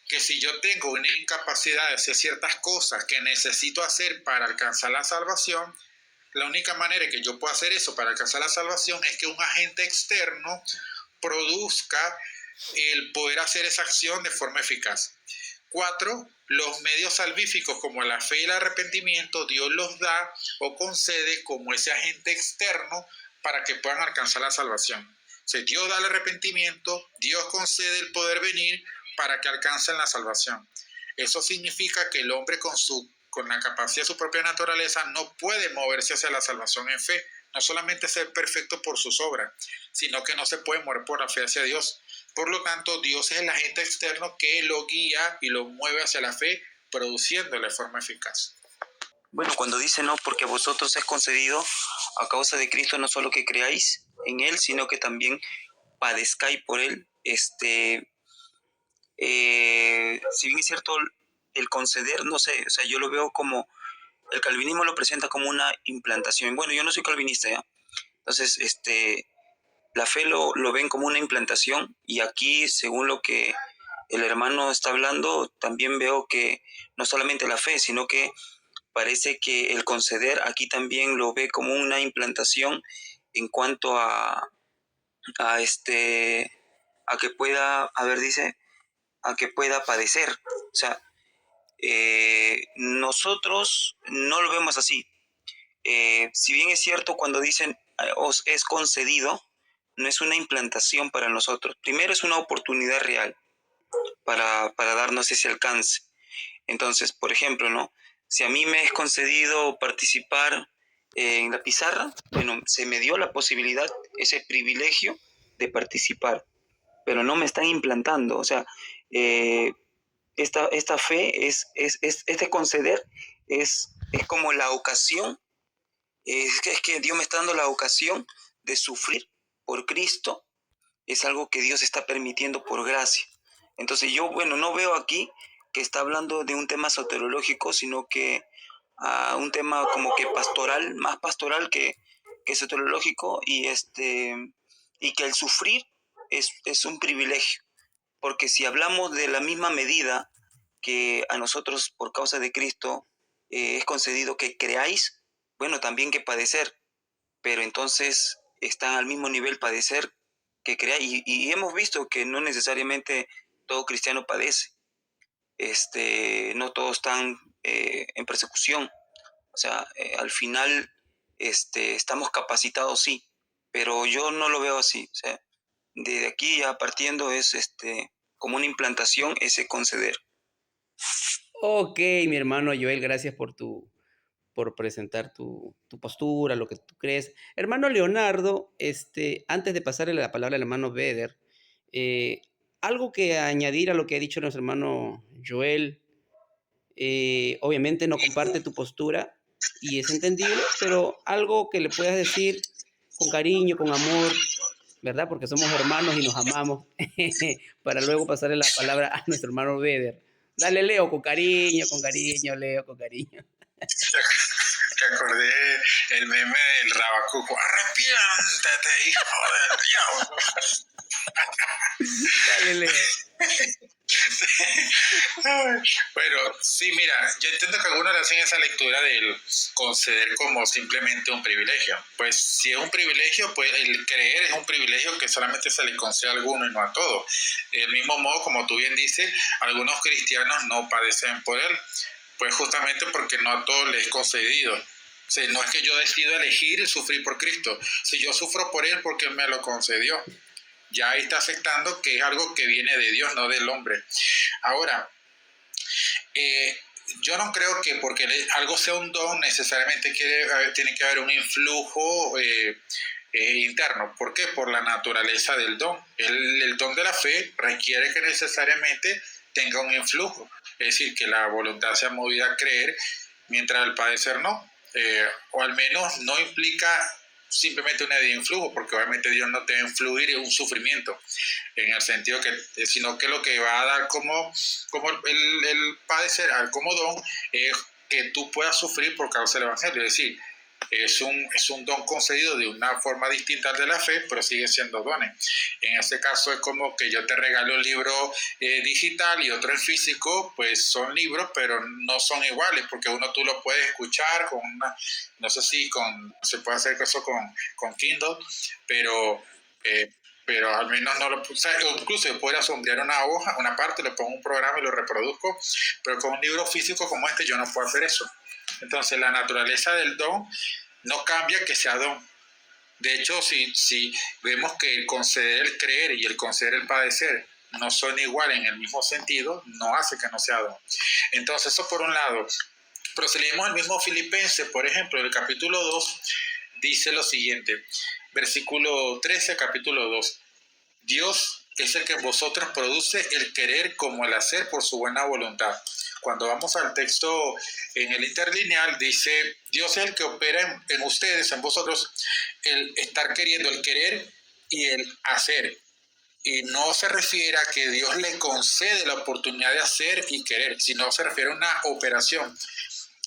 [SPEAKER 1] Que si yo tengo una incapacidad de hacer ciertas cosas que necesito hacer para alcanzar la salvación, la única manera que yo pueda hacer eso para alcanzar la salvación es que un agente externo produzca el poder hacer esa acción de forma eficaz. 4. Los medios salvíficos como la fe y el arrepentimiento, Dios los da o concede como ese agente externo para que puedan alcanzar la salvación. O sea, Dios da el arrepentimiento, Dios concede el poder venir para que alcancen la salvación. Eso significa que el hombre con la capacidad de su propia naturaleza no puede moverse hacia la salvación en fe, no solamente ser perfecto por sus obras, sino que no se puede mover por la fe hacia Dios. Por lo tanto, Dios es el agente externo que lo guía y lo mueve hacia la fe, produciéndole de forma eficaz.
[SPEAKER 3] Bueno, cuando dice no, porque a vosotros es concedido a causa de Cristo no solo que creáis en Él, sino que también padezcáis por Él. Si bien es cierto, el conceder, no sé, o sea, yo lo veo como, el calvinismo lo presenta como una implantación. Bueno, yo no soy calvinista, ¿ya? Entonces, la fe lo ven como una implantación, y aquí, según lo que el hermano está hablando, también veo que no solamente la fe, sino que parece que el conceder aquí también lo ve como una implantación en cuanto a que pueda, a ver, dice, a que pueda padecer. O sea, nosotros no lo vemos así. Si bien es cierto cuando dicen os es concedido, no es una implantación para nosotros. Primero es una oportunidad real para darnos ese alcance. Entonces, por ejemplo, ¿no? Si a mí me es concedido participar en la pizarra, bueno, se me dio la posibilidad, ese privilegio de participar, pero no me están implantando. O sea, esta fe es este conceder es como la ocasión, es que Dios me está dando la ocasión de sufrir por Cristo, es algo que Dios está permitiendo por gracia. Entonces yo, bueno, no veo aquí que está hablando de un tema soteriológico, sino que un tema como que pastoral, más pastoral que soteriológico, y que el sufrir es un privilegio, porque si hablamos de la misma medida que a nosotros por causa de Cristo es concedido que creáis, bueno, también que padecer, pero entonces está al mismo nivel padecer que crear, y hemos visto que no necesariamente todo cristiano padece, no todos están en persecución. O sea, al final estamos capacitados, sí, pero yo no lo veo así. O sea, de aquí ya partiendo es como una implantación ese conceder.
[SPEAKER 2] Ok, mi hermano Joel, gracias por presentar tu postura, lo que tú crees. Hermano Leonardo, antes de pasarle la palabra al hermano Beder, eh, algo que añadir a lo que ha dicho nuestro hermano Joel. Obviamente no comparte tu postura y es entendible, pero algo que le puedas decir con cariño, con amor, ¿verdad? Porque somos hermanos y nos amamos, para luego pasarle la palabra a nuestro hermano Beder. Dale, Leo, con cariño, Leo, con cariño.
[SPEAKER 1] Que acordé el meme del Rabacuco. Arrepiéntate, hijo del diablo.
[SPEAKER 2] Dale, Leo.
[SPEAKER 1] Bueno, sí, mira, yo entiendo que algunos le hacen esa lectura del conceder como simplemente un privilegio. Pues si es un privilegio, pues el creer es un privilegio que solamente se le concede a algunos y no a todos. Del mismo modo, como tú bien dices, algunos cristianos no padecen por él, pues justamente porque no a todos les es concedido. O sea, no es que yo decido elegir sufrir por Cristo. Si yo sufro por él, porque él me lo concedió. Ya ahí está aceptando que es algo que viene de Dios, no del hombre. Ahora, yo no creo que porque algo sea un don necesariamente tiene que haber un influjo interno. ¿Por qué? Por la naturaleza del don. El don de la fe requiere que necesariamente tenga un influjo. Es decir, que la voluntad sea movida a creer, mientras el padecer no. O al menos no implica simplemente una de influjo, porque obviamente Dios no te va a influir en un sufrimiento, en el sentido que, sino que lo que va a dar como el padecer, como don, es que tú puedas sufrir por causa del Evangelio. Es decir, es un don concedido de una forma distinta al de la fe, pero sigue siendo dones. En este caso es como que yo te regalo un libro digital y otro en físico, pues son libros, pero no son iguales, porque uno tú lo puedes escuchar con una, no sé si se puede hacer eso con Kindle, pero al menos no lo, o sea, incluso yo podría sombrear una hoja, una parte, le pongo un programa y lo reproduzco, pero con un libro físico como este yo no puedo hacer eso. Entonces la naturaleza del don no cambia que sea don. De hecho, si vemos que el conceder el creer y el conceder el padecer no son iguales en el mismo sentido, no hace que no sea don. Entonces eso por un lado. Pero si leemos el mismo Filipenses, por ejemplo, el capítulo 2, dice lo siguiente, versículo 13, capítulo 2. Dios es el que en vosotros produce el querer como el hacer por su buena voluntad. Cuando vamos al texto en el interlineal, dice, Dios es el que opera en ustedes, en vosotros, el estar queriendo, el querer y el hacer. Y no se refiere a que Dios le concede la oportunidad de hacer y querer, sino se refiere a una operación.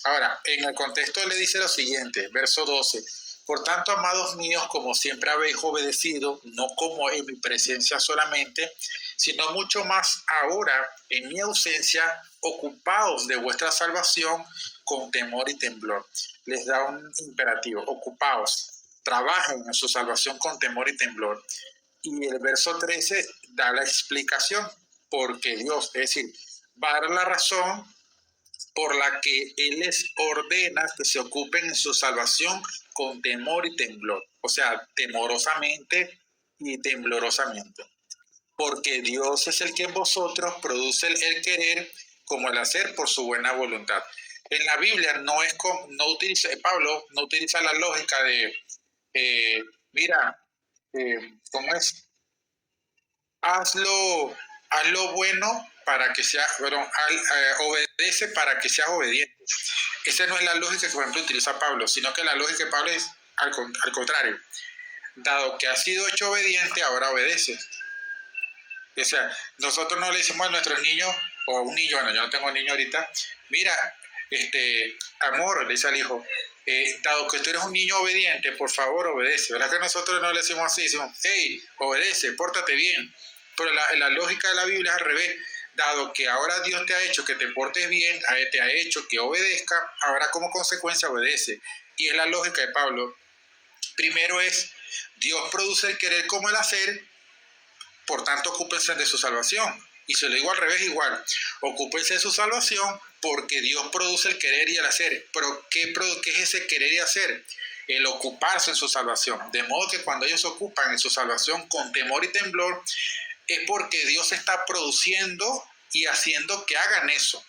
[SPEAKER 1] Ahora, en el contexto le dice lo siguiente, verso 12. Por tanto, amados míos, como siempre habéis obedecido, no como en mi presencia solamente, sino mucho más ahora, en mi ausencia, ocupaos de vuestra salvación con temor y temblor. Les da un imperativo, ocupaos, trabajen en su salvación con temor y temblor. Y el verso 13 da la explicación, porque Dios, es decir, va a dar la razón por la que Él les ordena que se ocupen en su salvación con temor y temblor, o sea, temorosamente y temblorosamente, porque Dios es el que en vosotros produce el querer como el hacer por su buena voluntad. En la Biblia Pablo no utiliza la lógica de, ¿cómo es? Hazlo bueno para que sea, obedece para que seas obediente. Esa no es la lógica que, por ejemplo, utiliza Pablo, sino que la lógica de Pablo es al contrario. Dado que has sido hecho obediente, ahora obedeces. O sea, nosotros no le decimos a nuestros niños, o a un niño, bueno, yo no tengo niño ahorita, mira, amor, le dice al hijo, dado que tú eres un niño obediente, por favor obedece. ¿Verdad que nosotros no le decimos así? Decimos, hey, obedece, pórtate bien. Pero la lógica de la Biblia es al revés. Dado que ahora Dios te ha hecho que te portes bien, te ha hecho que obedezca, ahora como consecuencia obedece. Y es la lógica de Pablo. Primero es, Dios produce el querer como el hacer, por tanto ocúpense de su salvación. Y se lo digo al revés igual, ocúpense de su salvación porque Dios produce el querer y el hacer. Pero ¿qué es ese querer y hacer? El ocuparse en su salvación. De modo que cuando ellos se ocupan en su salvación con temor y temblor, es porque Dios está produciendo y haciendo que hagan eso.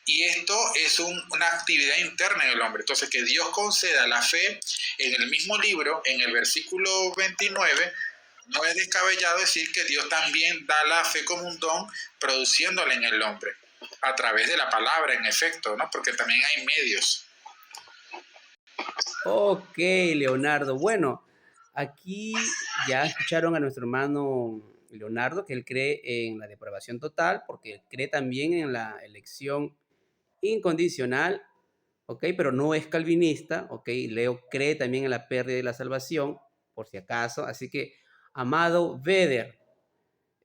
[SPEAKER 1] Y esto es una actividad interna en el hombre. Entonces, que Dios conceda la fe en el mismo libro, en el versículo 29, no es descabellado decir que Dios también da la fe como un don, produciéndola en el hombre, a través de la palabra, en efecto, ¿no? Porque también hay medios.
[SPEAKER 2] Ok, Leonardo. Bueno, aquí ya escucharon a nuestro hermano Leonardo, que él cree en la depravación total, porque cree también en la elección incondicional, ok, pero no es calvinista, ok. Leo cree también en la pérdida de la salvación, por si acaso. Así que, amado Vedder,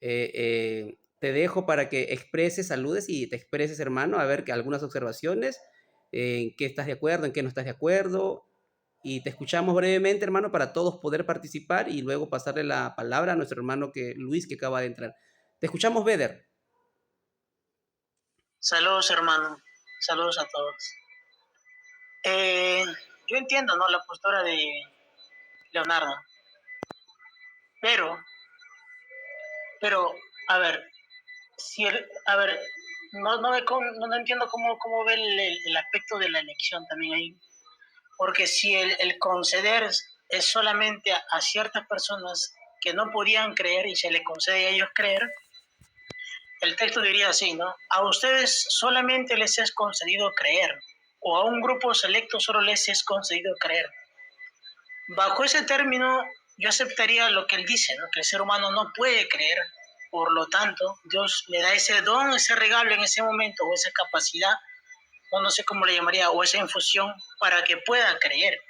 [SPEAKER 2] te dejo para que expreses, saludes y te expreses, hermano, a ver que algunas observaciones, en qué estás de acuerdo, en qué no estás de acuerdo. Y te escuchamos brevemente, hermano, para todos poder participar y luego pasarle la palabra a nuestro hermano Luis, que acaba de entrar. Te escuchamos, Vedder.
[SPEAKER 4] Saludos, hermano. Saludos a todos. Yo entiendo, ¿no?, la postura de Leonardo. Pero, a ver, no entiendo cómo ve el aspecto de la elección también ahí. Porque si el conceder es solamente a ciertas personas que no podían creer y se le concede a ellos creer, el texto diría así, ¿no? A ustedes solamente les es concedido creer, o a un grupo selecto solo les es concedido creer. Bajo ese término, yo aceptaría lo que él dice, ¿no?, que el ser humano no puede creer, por lo tanto, Dios le da ese don, ese regalo en ese momento, o esa capacidad o no sé cómo le llamaría, o esa infusión para que pueda creer.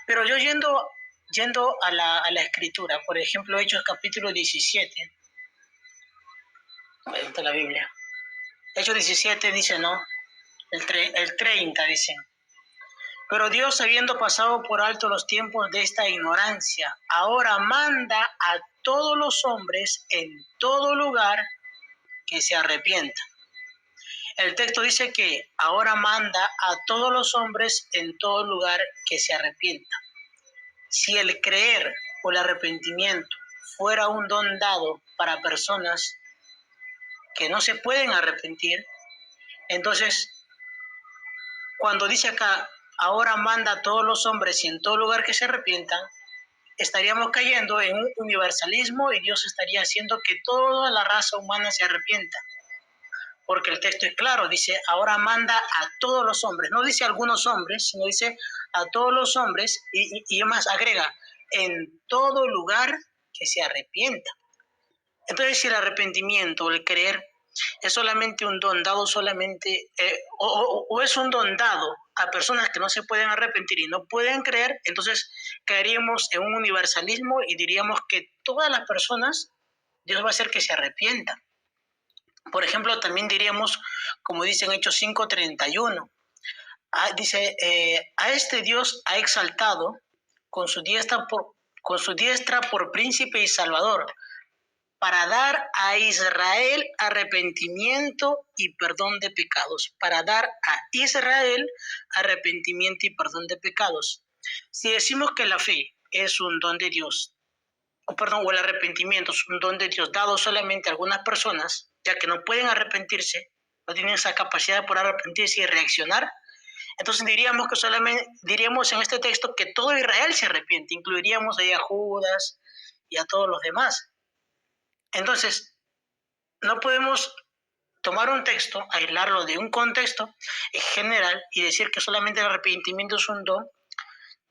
[SPEAKER 4] Pero yo yendo a la escritura, por ejemplo, Hechos capítulo 17, ahí está la Biblia. Hechos 17 dice, ¿no? El 30 dice. Pero Dios, habiendo pasado por alto los tiempos de esta ignorancia, ahora manda a todos los hombres en todo lugar que se arrepientan. El texto dice que ahora manda a todos los hombres en todo lugar que se arrepientan. Si el creer o el arrepentimiento fuera un don dado para personas que no se pueden arrepentir, entonces, cuando dice acá, ahora manda a todos los hombres y en todo lugar que se arrepientan, estaríamos cayendo en un universalismo y Dios estaría haciendo que toda la raza humana se arrepienta. Porque el texto es claro, dice, ahora manda a todos los hombres. No dice algunos hombres, sino dice a todos los hombres y más agrega, en todo lugar que se arrepienta. Entonces, si el arrepentimiento o el creer es solamente un don dado solamente, o es un don dado a personas que no se pueden arrepentir y no pueden creer, entonces caeríamos en un universalismo y diríamos que todas las personas, Dios va a hacer que se arrepientan. Por ejemplo, también diríamos, como dice en Hechos 5:31, dice, a este Dios ha exaltado con su diestra por príncipe y salvador, para dar a Israel arrepentimiento y perdón de pecados. Para dar a Israel arrepentimiento y perdón de pecados. Si decimos que la fe es un don de Dios, o el arrepentimiento es un don de Dios dado solamente a algunas personas, ya que no pueden arrepentirse, no tienen esa capacidad de poder arrepentirse y reaccionar, entonces diríamos en este texto que todo Israel se arrepiente, incluiríamos ahí a Judas y a todos los demás. Entonces, no podemos tomar un texto, aislarlo de un contexto general y decir que solamente el arrepentimiento es un don.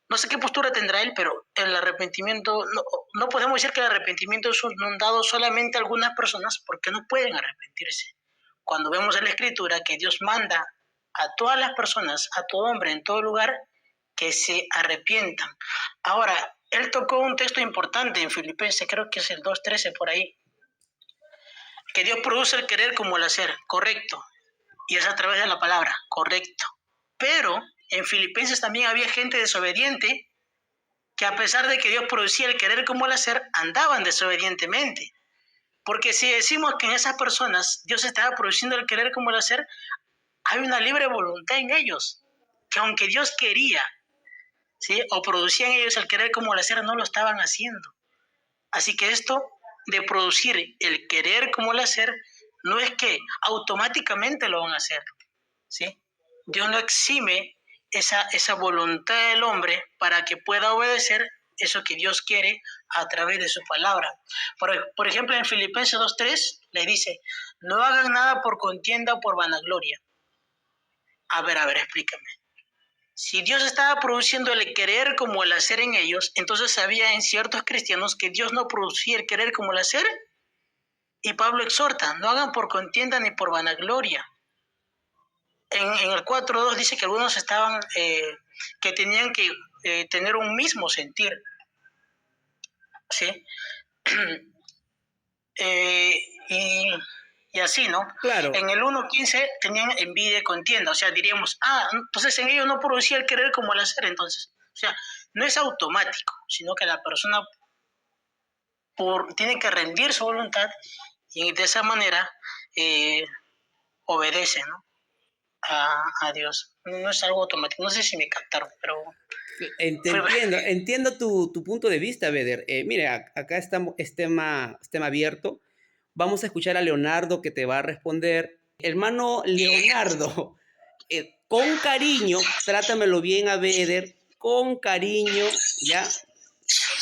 [SPEAKER 4] No sé qué postura tendrá él, pero el arrepentimiento, no podemos decir que el arrepentimiento es un don dado solamente a algunas personas porque no pueden arrepentirse. Cuando vemos en la Escritura que Dios manda a todas las personas, a todo hombre, en todo lugar, que se arrepientan. Ahora, él tocó un texto importante en Filipenses, creo que es el 2:13 por ahí, que Dios produce el querer como el hacer, correcto, y es a través de la palabra, correcto. Pero en Filipenses también había gente desobediente que a pesar de que Dios producía el querer como el hacer, andaban desobedientemente. Porque si decimos que en esas personas Dios estaba produciendo el querer como el hacer, hay una libre voluntad en ellos, que aunque Dios quería, ¿sí?, o producía en ellos el querer como el hacer, no lo estaban haciendo. Así que esto de producir el querer como el hacer no es que automáticamente lo van a hacer, ¿sí? Dios no exime esa voluntad del hombre para que pueda obedecer eso que Dios quiere a través de su palabra. Por ejemplo, en Filipenses 2:3 le dice, no hagan nada por contienda o por vanagloria. A ver, explícame. Si Dios estaba produciendo el querer como el hacer en ellos, entonces había en ciertos cristianos que Dios no producía el querer como el hacer. Y Pablo exhorta, no hagan por contienda ni por vanagloria. En el 4:2 dice que algunos estaban, que tenían que tener un mismo sentir, ¿sí? Y así, ¿no?
[SPEAKER 2] Claro.
[SPEAKER 4] En el 1:15 tenían envidia y contienda, o sea, diríamos, entonces en ellos no producía el querer como el hacer, entonces. O sea, no es automático, sino que la persona tiene que rendir su voluntad y de esa manera obedece, ¿no?, a Dios. No es algo automático. No sé si me captaron, pero...
[SPEAKER 2] Entiendo tu punto de vista, Beder. Mire, acá es tema abierto. Vamos a escuchar a Leonardo que te va a responder. Hermano Leonardo, con cariño, trátamelo bien a Beder, con cariño, ¿ya?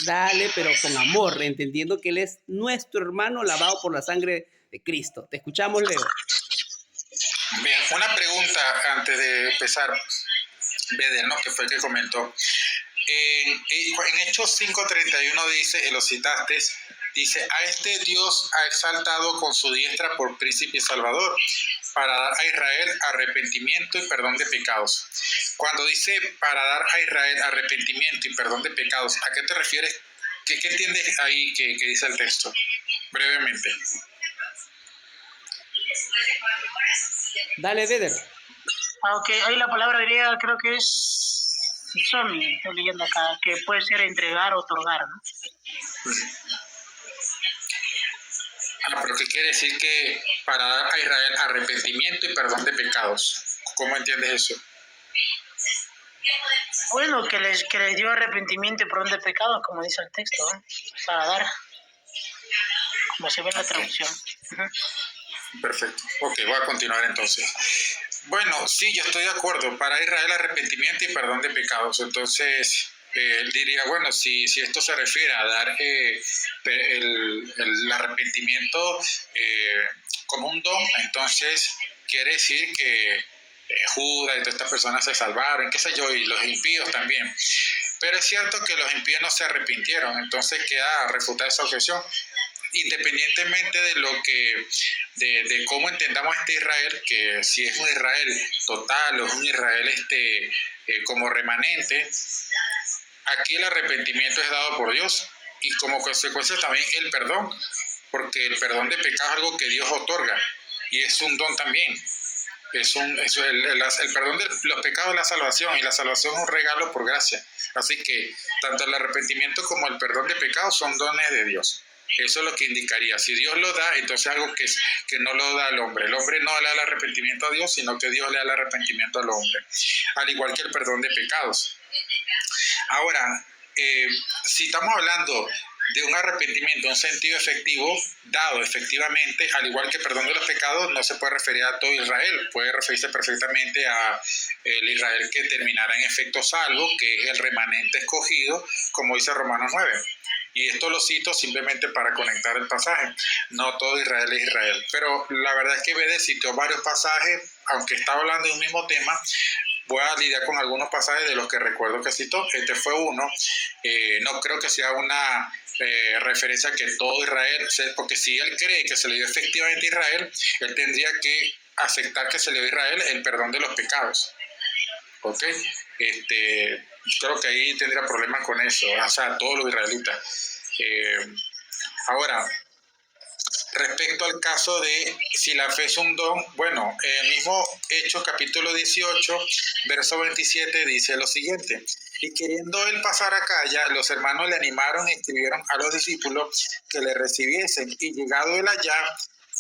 [SPEAKER 2] Dale, pero con amor, entendiendo que él es nuestro hermano lavado por la sangre de Cristo. Te escuchamos, Leo.
[SPEAKER 1] Bien, una pregunta antes de empezar, Beder, ¿no?, que fue el que comentó. En Hechos 5:31 dice, lo citaste, dice, a este Dios ha exaltado con su diestra por príncipe y salvador, para dar a Israel arrepentimiento y perdón de pecados. Cuando dice para dar a Israel arrepentimiento y perdón de pecados, ¿a qué te refieres? ¿Qué entiendes ahí que dice el texto? Brevemente.
[SPEAKER 2] Dale, Deder.
[SPEAKER 4] Ok, ahí la palabra griega creo que es sisomi, estoy leyendo acá, que puede ser entregar o otorgar, ¿no?
[SPEAKER 1] Pero ¿qué quiere decir que para dar a Israel arrepentimiento y perdón de pecados? ¿Cómo entiendes eso?
[SPEAKER 4] Bueno, que les dio arrepentimiento y perdón de pecados, como dice el texto, ¿no? Para dar, como se ve en la traducción.
[SPEAKER 1] Perfecto. Ok, voy a continuar entonces. Bueno, sí, yo estoy de acuerdo. Para Israel arrepentimiento y perdón de pecados. Entonces, diría, bueno, si esto se refiere a dar el arrepentimiento como un don, entonces quiere decir que Judas y todas estas personas se salvaron, qué sé yo, y los impíos también. Pero es cierto que los impíos no se arrepintieron, entonces queda refutada esa objeción. Independientemente de lo que de cómo entendamos este Israel, que si es un Israel total o es un Israel como remanente, aquí el arrepentimiento es dado por Dios y como consecuencia también el perdón, porque el perdón de pecado es algo que Dios otorga y es un don también. El perdón de los pecados es la salvación y la salvación es un regalo por gracia. Así que tanto el arrepentimiento como el perdón de pecados son dones de Dios. Eso es lo que indicaría. Si Dios lo da, entonces algo que no lo da al hombre. El hombre no le da el arrepentimiento a Dios, sino que Dios le da el arrepentimiento al hombre. Al igual que el perdón de pecados. Ahora, si estamos hablando de un arrepentimiento en un sentido efectivo, dado efectivamente, al igual que perdón de los pecados, no se puede referir a todo Israel, puede referirse perfectamente a el Israel que terminará en efecto salvo, que es el remanente escogido, como dice Romanos 9. Y esto lo cito simplemente para conectar el pasaje. No todo Israel es Israel. Pero la verdad es que Bede citó varios pasajes, aunque estaba hablando de un mismo tema. Voy a lidiar con algunos pasajes de los que recuerdo que citó. Este fue uno. No creo que sea una referencia a que todo Israel, porque si él cree que se le dio efectivamente a Israel, él tendría que aceptar que se le dio a Israel el perdón de los pecados. ¿Ok? Creo que ahí tendría problemas con eso, o sea, todos los israelitas. Ahora, respecto al caso de si la fe es un don, bueno, el mismo Hechos capítulo 18, verso 27 dice lo siguiente: y queriendo él pasar a Acaya, los hermanos le animaron y escribieron a los discípulos que le recibiesen, y llegado él allá,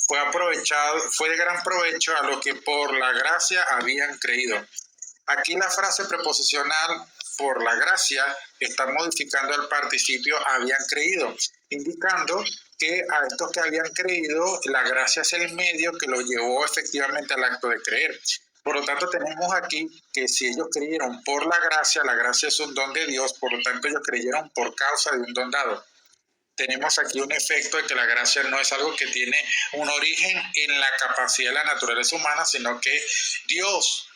[SPEAKER 1] fue de gran provecho a los que por la gracia habían creído. Aquí la frase preposicional por la gracia está modificando el participio habían creído, indicando que a estos que habían creído, la gracia es el medio que los llevó efectivamente al acto de creer. Por lo tanto, tenemos aquí que si ellos creyeron por la gracia es un don de Dios, por lo tanto ellos creyeron por causa de un don dado. Tenemos aquí un efecto de que la gracia no es algo que tiene un origen en la capacidad de la naturaleza humana, sino que Dios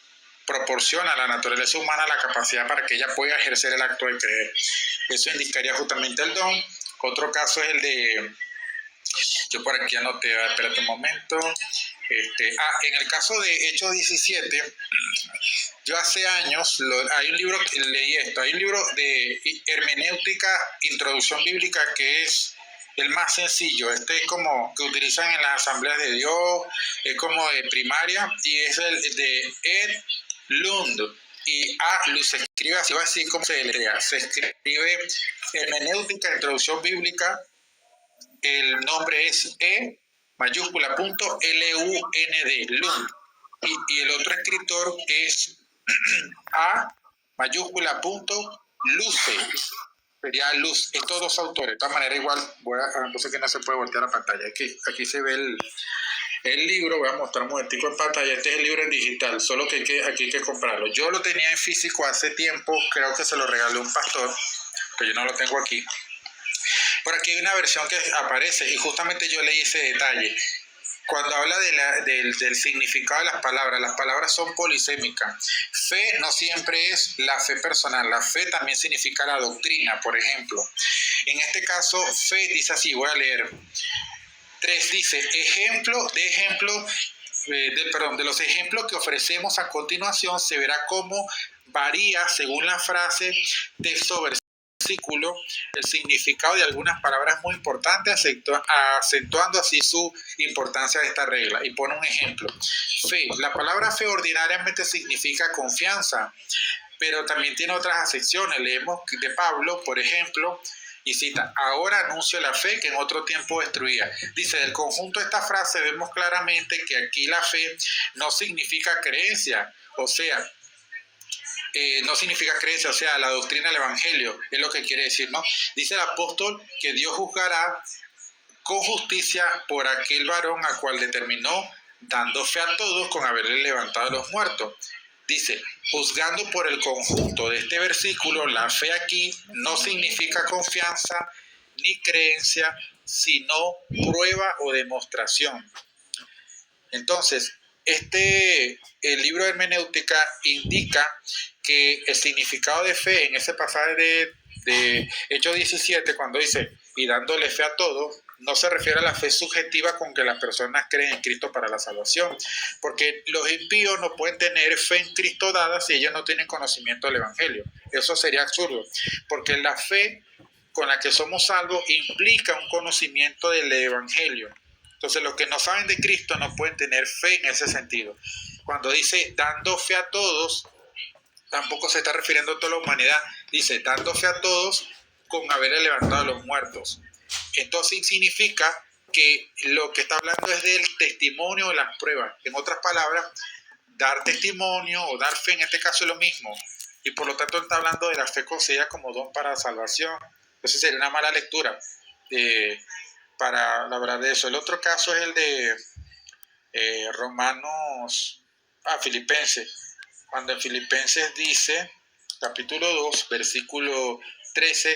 [SPEAKER 1] proporciona a la naturaleza humana la capacidad para que ella pueda ejercer el acto de creer. Eso indicaría justamente el don. Otro caso es el de, yo por aquí anoté, espérate un momento. En el caso de Hechos 17, yo hace años, hay un libro, leí esto, hay un libro de hermenéutica, introducción bíblica, que es el más sencillo. Es como que utilizan en las asambleas de Dios, es como de primaria, y es el de Ed Lund. Y Luz se escribe así como se deletrea. Se escribe hermenéutica, introducción bíblica. El nombre es E mayúscula punto L-U-N-D, Lund. Y el otro escritor es A mayúscula punto Luce. Sería Luz. Estos dos autores. De todas maneras, igual, entonces que no se puede voltear la pantalla. Aquí se ve el libro. Voy a mostrar un momentico en pantalla. Este es el libro en digital, solo que aquí hay que comprarlo. Yo lo tenía en físico hace tiempo. Creo que se lo regaló un pastor, pero yo no lo tengo aquí. Por aquí hay una versión que aparece y justamente yo leí ese detalle. Cuando habla del significado de las palabras son polisémicas. Fe no siempre es la fe personal, la fe también significa la doctrina, por ejemplo. En este caso, fe dice así, voy a leer. 3 dice, de ejemplo, de los ejemplos que ofrecemos a continuación, se verá cómo varía según la frase, texto, versículo, el significado de algunas palabras muy importantes, acentuando así su importancia de esta regla. Y pone un ejemplo. Fe. La palabra fe ordinariamente significa confianza, pero también tiene otras acepciones. Leemos de Pablo, por ejemplo, y cita: ahora anuncio la fe que en otro tiempo destruía. Dice, del conjunto de esta frase vemos claramente que aquí la fe no significa creencia, o sea, la doctrina del Evangelio, es lo que quiere decir, ¿no? Dice el apóstol que Dios juzgará con justicia por aquel varón al cual determinó, dando fe a todos con haberle levantado a los muertos. Dice, juzgando por el conjunto de este versículo, la fe aquí no significa confianza ni creencia, sino prueba o demostración. Entonces, el libro de hermenéutica indica que el significado de fe en ese pasaje de Hechos 17, cuando dice, y dándole fe a todos, no se refiere a la fe subjetiva con que las personas creen en Cristo para la salvación, porque los impíos no pueden tener fe en Cristo dada si ellos no tienen conocimiento del Evangelio. Eso sería absurdo, porque la fe con la que somos salvos implica un conocimiento del Evangelio. Entonces, los que no saben de Cristo no pueden tener fe en ese sentido. Cuando dice dando fe a todos, tampoco se está refiriendo a toda la humanidad. Dice dando fe a todos con haberle levantado a los muertos. Entonces significa que lo que está hablando es del testimonio de las pruebas. En otras palabras, dar testimonio o dar fe en este caso es lo mismo. Y por lo tanto está hablando de la fe concedida como don para la salvación. Entonces sería una mala lectura para hablar de eso. El otro caso es el de Filipenses. Cuando en Filipenses dice, capítulo 2, versículo 13,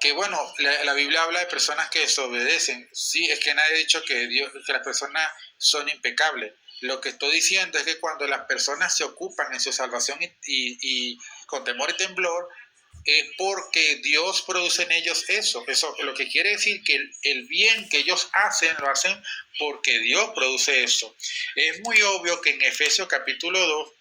[SPEAKER 1] que bueno, la Biblia habla de personas que desobedecen. Sí, es que nadie ha dicho que las personas son impecables. Lo que estoy diciendo es que cuando las personas se ocupan en su salvación y con temor y temblor, es porque Dios produce en ellos eso. Eso lo que quiere decir que el bien que ellos hacen, lo hacen porque Dios produce eso. Es muy obvio que en Efesios capítulo 2,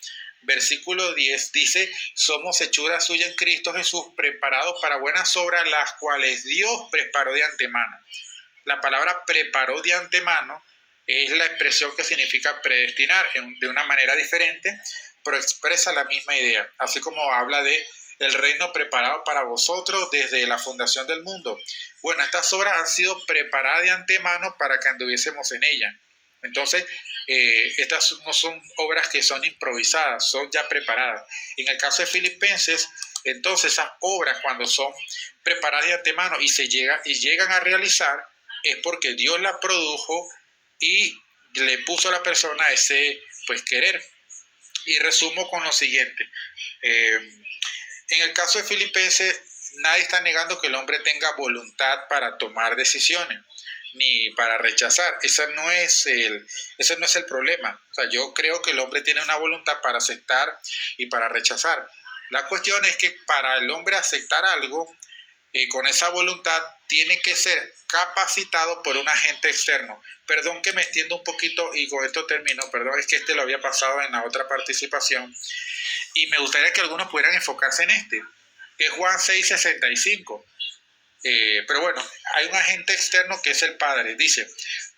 [SPEAKER 1] versículo 10 dice, somos hechura suya en Cristo Jesús, preparados para buenas obras, las cuales Dios preparó de antemano. La palabra preparó de antemano es la expresión que significa predestinar de una manera diferente, pero expresa la misma idea, así como habla de el reino preparado para vosotros desde la fundación del mundo. Bueno, estas obras han sido preparadas de antemano para que anduviésemos en ellas. Entonces, estas no son obras que son improvisadas, son ya preparadas. En el caso de Filipenses, entonces esas obras cuando son preparadas de antemano y llegan a realizar, es porque Dios las produjo y le puso a la persona ese querer. Y resumo con lo siguiente. En el caso de Filipenses, nadie está negando que el hombre tenga voluntad para tomar decisiones, ni para rechazar. Ese no es el problema. O sea, yo creo que el hombre tiene una voluntad para aceptar y para rechazar. La cuestión es que para el hombre aceptar algo, con esa voluntad, tiene que ser capacitado por un agente externo. Perdón que me extiendo un poquito y con esto termino. Perdón, es que lo había pasado en la otra participación. Y me gustaría que algunos pudieran enfocarse en que es Juan 6:65. Pero bueno, hay un agente externo que es el Padre. Dice,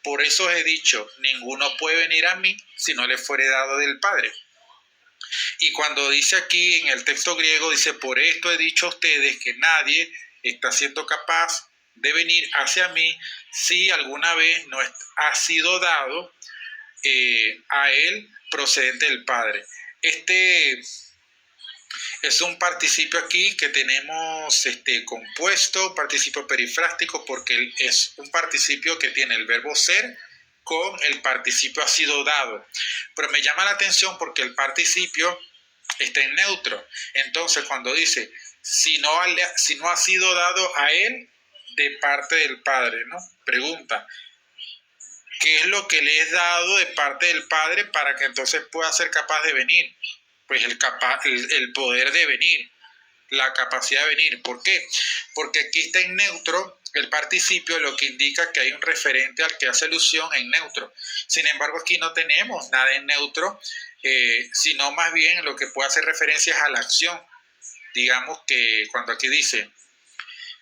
[SPEAKER 1] por eso he dicho, ninguno puede venir a mí si no le fuere dado del Padre. Y cuando dice aquí en el texto griego, dice, por esto he dicho a ustedes que nadie está siendo capaz de venir hacia mí si alguna vez no ha sido dado a él procedente del Padre. Es un participio aquí que tenemos compuesto, participio perifrástico, porque es un participio que tiene el verbo ser con el participio ha sido dado. Pero me llama la atención porque el participio está en neutro. Entonces, cuando dice, si no ha sido dado a él de parte del Padre, ¿no? Pregunta, ¿qué es lo que le es dado de parte del Padre para que entonces pueda ser capaz de venir? Pues el poder de venir, la capacidad de venir. ¿Por qué? Porque aquí está en neutro el participio, lo que indica que hay un referente al que hace alusión en neutro. Sin embargo, aquí no tenemos nada en neutro, sino más bien lo que puede hacer referencia es a la acción. Digamos que cuando aquí dice,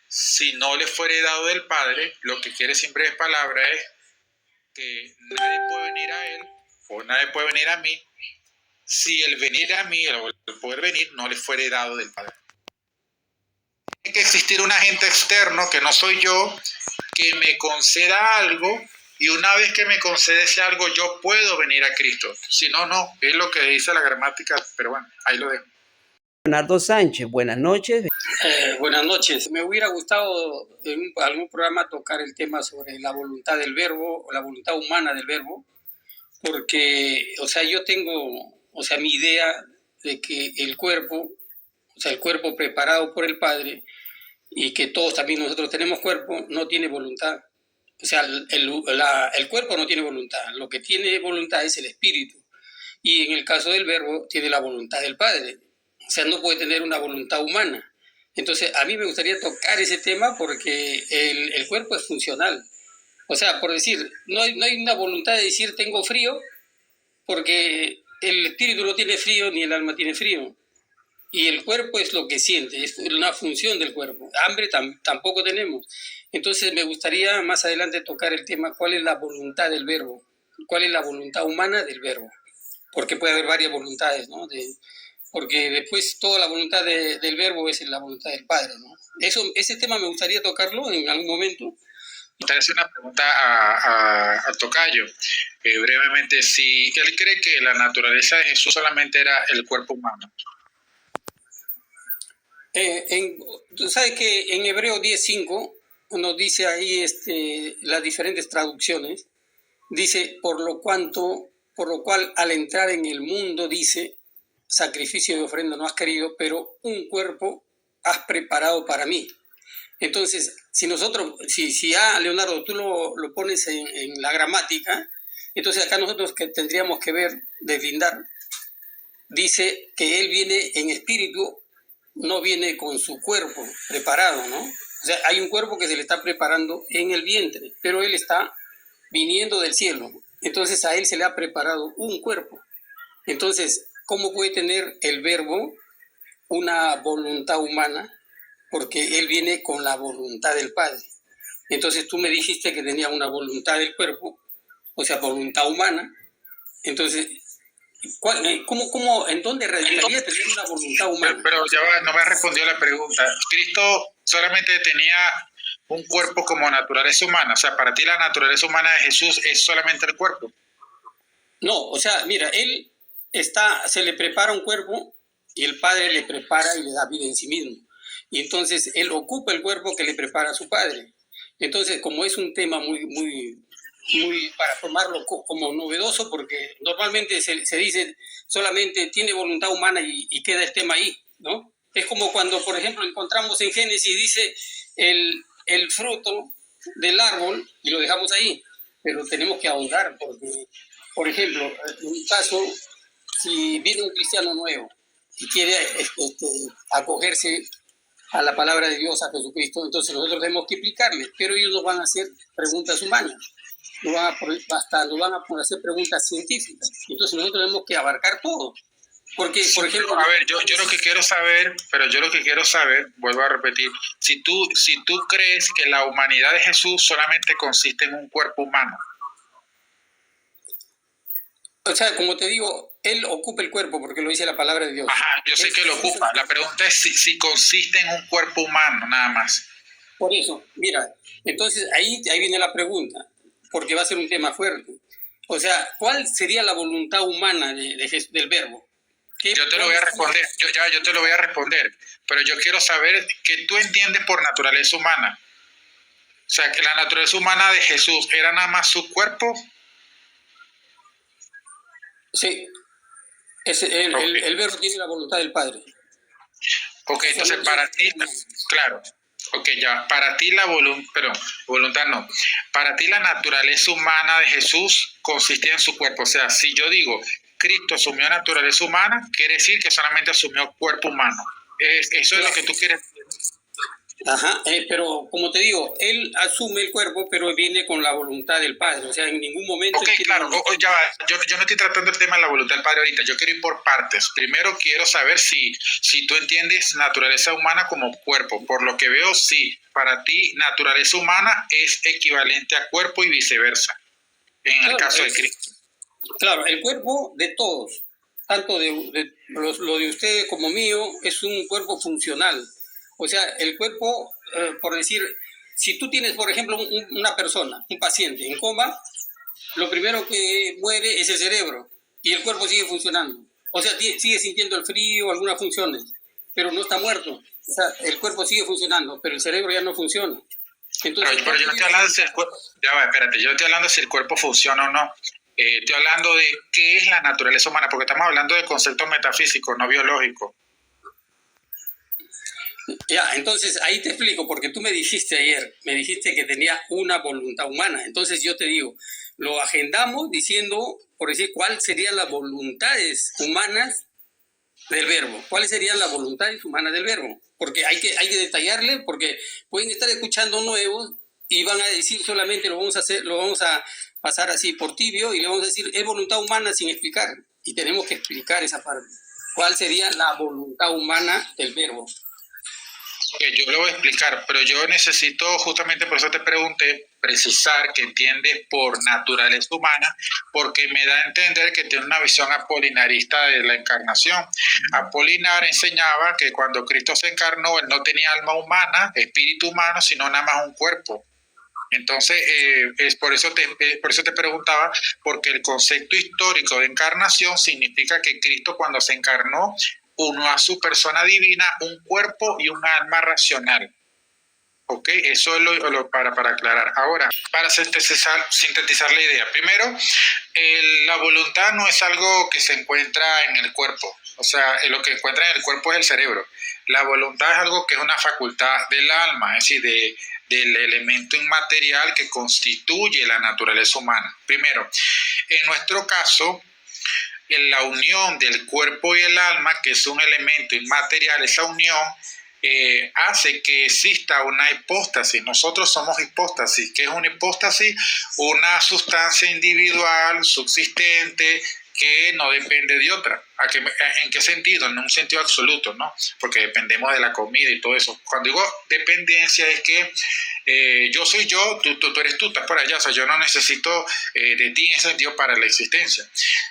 [SPEAKER 1] si no le fuere dado del Padre, lo que quiere sin breves palabras es que nadie puede venir a Él o nadie puede venir a mí si el venir a mí o el poder venir no le fuere dado del Padre. Tiene que existir un agente externo que no soy yo, que me conceda algo, y una vez que me concede ese algo, yo puedo venir a Cristo. Si no, no. Es lo que dice la gramática, pero bueno, ahí lo dejo.
[SPEAKER 2] Leonardo Sánchez, buenas noches.
[SPEAKER 5] Buenas noches. Me hubiera gustado en algún programa tocar el tema sobre la voluntad del verbo, o la voluntad humana del verbo, porque, o sea, yo tengo, o sea, mi idea de que el cuerpo preparado por el Padre, y que todos también nosotros tenemos cuerpo, no tiene voluntad. O sea, el cuerpo no tiene voluntad. Lo que tiene voluntad es el espíritu. Y en el caso del verbo, tiene la voluntad del Padre. O sea, no puede tener una voluntad humana. Entonces, a mí me gustaría tocar ese tema porque el cuerpo es funcional. O sea, por decir, no hay una voluntad de decir tengo frío, porque el espíritu no tiene frío ni el alma tiene frío. Y el cuerpo es lo que siente, es una función del cuerpo. Hambre tampoco tenemos. Entonces me gustaría más adelante tocar el tema, ¿cuál es la voluntad del verbo? ¿Cuál es la voluntad humana del verbo? Porque puede haber varias voluntades, ¿no? Porque después toda la voluntad del verbo es la voluntad del Padre, ¿no? Ese tema me gustaría tocarlo en algún momento.
[SPEAKER 1] Me gustaría hacer una pregunta a Tocayo. Brevemente, si él cree que la naturaleza de Jesús solamente era el cuerpo humano.
[SPEAKER 5] Tú sabes que en Hebreo 10:5 nos dice ahí las diferentes traducciones. Dice, por lo cual al entrar en el mundo, dice, sacrificio y ofrenda no has querido, pero un cuerpo has preparado para mí. Entonces, si Leonardo, tú lo pones en la gramática, entonces acá nosotros que tendríamos que deslindar, dice que él viene en espíritu, no viene con su cuerpo preparado, ¿no? O sea, hay un cuerpo que se le está preparando en el vientre, pero él está viniendo del cielo. Entonces a él se le ha preparado un cuerpo. Entonces, ¿cómo puede tener el verbo una voluntad humana? Porque él viene con la voluntad del Padre. Entonces tú me dijiste que tenía una voluntad del cuerpo, o sea, voluntad humana. Entonces, ¿en dónde radicaría tener una voluntad humana?
[SPEAKER 1] Pero ya va, no me respondió la pregunta. Cristo solamente tenía un cuerpo como naturaleza humana. O sea, para ti la naturaleza humana de Jesús es solamente el cuerpo.
[SPEAKER 5] No, o sea, mira, él se le prepara un cuerpo y el Padre le prepara y le da vida en sí mismo. Y entonces él ocupa el cuerpo que le prepara a su Padre. Entonces, como es un tema muy para tomarlo como novedoso, porque normalmente se dice solamente tiene voluntad humana y queda el tema ahí, ¿no? Es como cuando, por ejemplo, encontramos en Génesis, dice el fruto del árbol y lo dejamos ahí, pero tenemos que ahondar porque, por ejemplo, en un caso, si viene un cristiano nuevo y quiere acogerse a la palabra de Dios, a Jesucristo, entonces nosotros tenemos que explicarle, pero ellos nos van a hacer preguntas humanas. Nos van a hacer preguntas científicas. Entonces nosotros tenemos que abarcar todo. Porque, por ejemplo...
[SPEAKER 1] A ver, yo lo que quiero saber, vuelvo a repetir, si tú crees que la humanidad de Jesús solamente consiste en un cuerpo humano.
[SPEAKER 5] O sea, como te digo, él ocupa el cuerpo porque lo dice la palabra de Dios.
[SPEAKER 1] Ajá, yo sé que lo ocupa. La pregunta es si consiste en un cuerpo humano, nada más.
[SPEAKER 5] Por eso, mira, entonces ahí viene la pregunta, porque va a ser un tema fuerte. O sea, ¿cuál sería la voluntad humana del verbo?
[SPEAKER 1] Yo te lo voy a responder, yo te lo voy a responder, pero yo quiero saber qué tú entiendes por naturaleza humana. O sea, que la naturaleza humana de Jesús era nada más su cuerpo.
[SPEAKER 5] Sí, el verbo tiene la voluntad del Padre.
[SPEAKER 1] Ok, entonces para ti, claro. Ok, ya, para ti voluntad no. Para ti la naturaleza humana de Jesús consistía en su cuerpo. O sea, si yo digo, Cristo asumió naturaleza humana, quiere decir que solamente asumió cuerpo humano. Eso es lo que tú quieres decir.
[SPEAKER 5] Ajá, pero como te digo, él asume el cuerpo, pero viene con la voluntad del Padre. O sea, en ningún momento...
[SPEAKER 1] Ok, claro, ya va. Yo no estoy tratando el tema de la voluntad del Padre ahorita, yo quiero ir por partes. Primero quiero saber si tú entiendes naturaleza humana como cuerpo. Por lo que veo, sí, para ti naturaleza humana es equivalente a cuerpo y viceversa, en el caso de Cristo.
[SPEAKER 5] Claro, el cuerpo de todos, tanto lo de ustedes como mío, es un cuerpo funcional. O sea, el cuerpo, por decir, si tú tienes, por ejemplo, una persona, un paciente en coma, lo primero que muere es el cerebro y el cuerpo sigue funcionando. O sea, sigue sintiendo el frío, algunas funciones, pero no está muerto. O sea, el cuerpo sigue funcionando, pero el cerebro ya no funciona. Entonces,
[SPEAKER 1] pero yo no estoy hablando de si el cuerpo, ya va, espérate, yo no estoy hablando de si el cuerpo funciona o no. Estoy hablando de qué es la naturaleza humana, porque estamos hablando de conceptos metafísicos, no biológicos.
[SPEAKER 5] Ya, entonces ahí te explico, porque tú me dijiste ayer, me dijiste que tenía una voluntad humana. Entonces yo te digo, lo agendamos diciendo, por decir, cuáles serían las voluntades humanas del verbo. ¿Cuáles serían las voluntades humanas del verbo? Porque hay que detallarle, porque pueden estar escuchando nuevos y van a decir solamente lo vamos a pasar así por tibio y le vamos a decir es voluntad humana sin explicar. Y tenemos que explicar esa parte. ¿Cuál sería la voluntad humana del verbo?
[SPEAKER 1] Yo lo voy a explicar, pero yo necesito, justamente por eso te pregunté, precisar que entiendes por naturaleza humana, porque me da a entender que tiene una visión apolinarista de la encarnación. Apolinar enseñaba que cuando Cristo se encarnó, él no tenía alma humana, espíritu humano, sino nada más un cuerpo. Entonces, es por eso te preguntaba, porque el concepto histórico de encarnación significa que Cristo cuando se encarnó unió a su persona divina un cuerpo y un alma racional. ¿Ok? Eso es lo para aclarar. Ahora, para sintetizar la idea. Primero, la voluntad no es algo que se encuentra en el cuerpo. O sea, lo que encuentra en el cuerpo es el cerebro. La voluntad es algo que es una facultad del alma, es decir, del elemento inmaterial que constituye la naturaleza humana. Primero, en nuestro caso, en la unión del cuerpo y el alma, que es un elemento inmaterial, esa unión hace que exista una hipóstasis. Nosotros somos hipóstasis. ¿Qué es una hipóstasis? Una sustancia individual, subsistente, que no depende de otra. ¿En qué sentido? En un sentido absoluto, ¿no? Porque dependemos de la comida y todo eso. Cuando digo dependencia es que yo soy yo, tú eres tú, estás por allá. O sea, yo no necesito de ti en ese sentido para la existencia.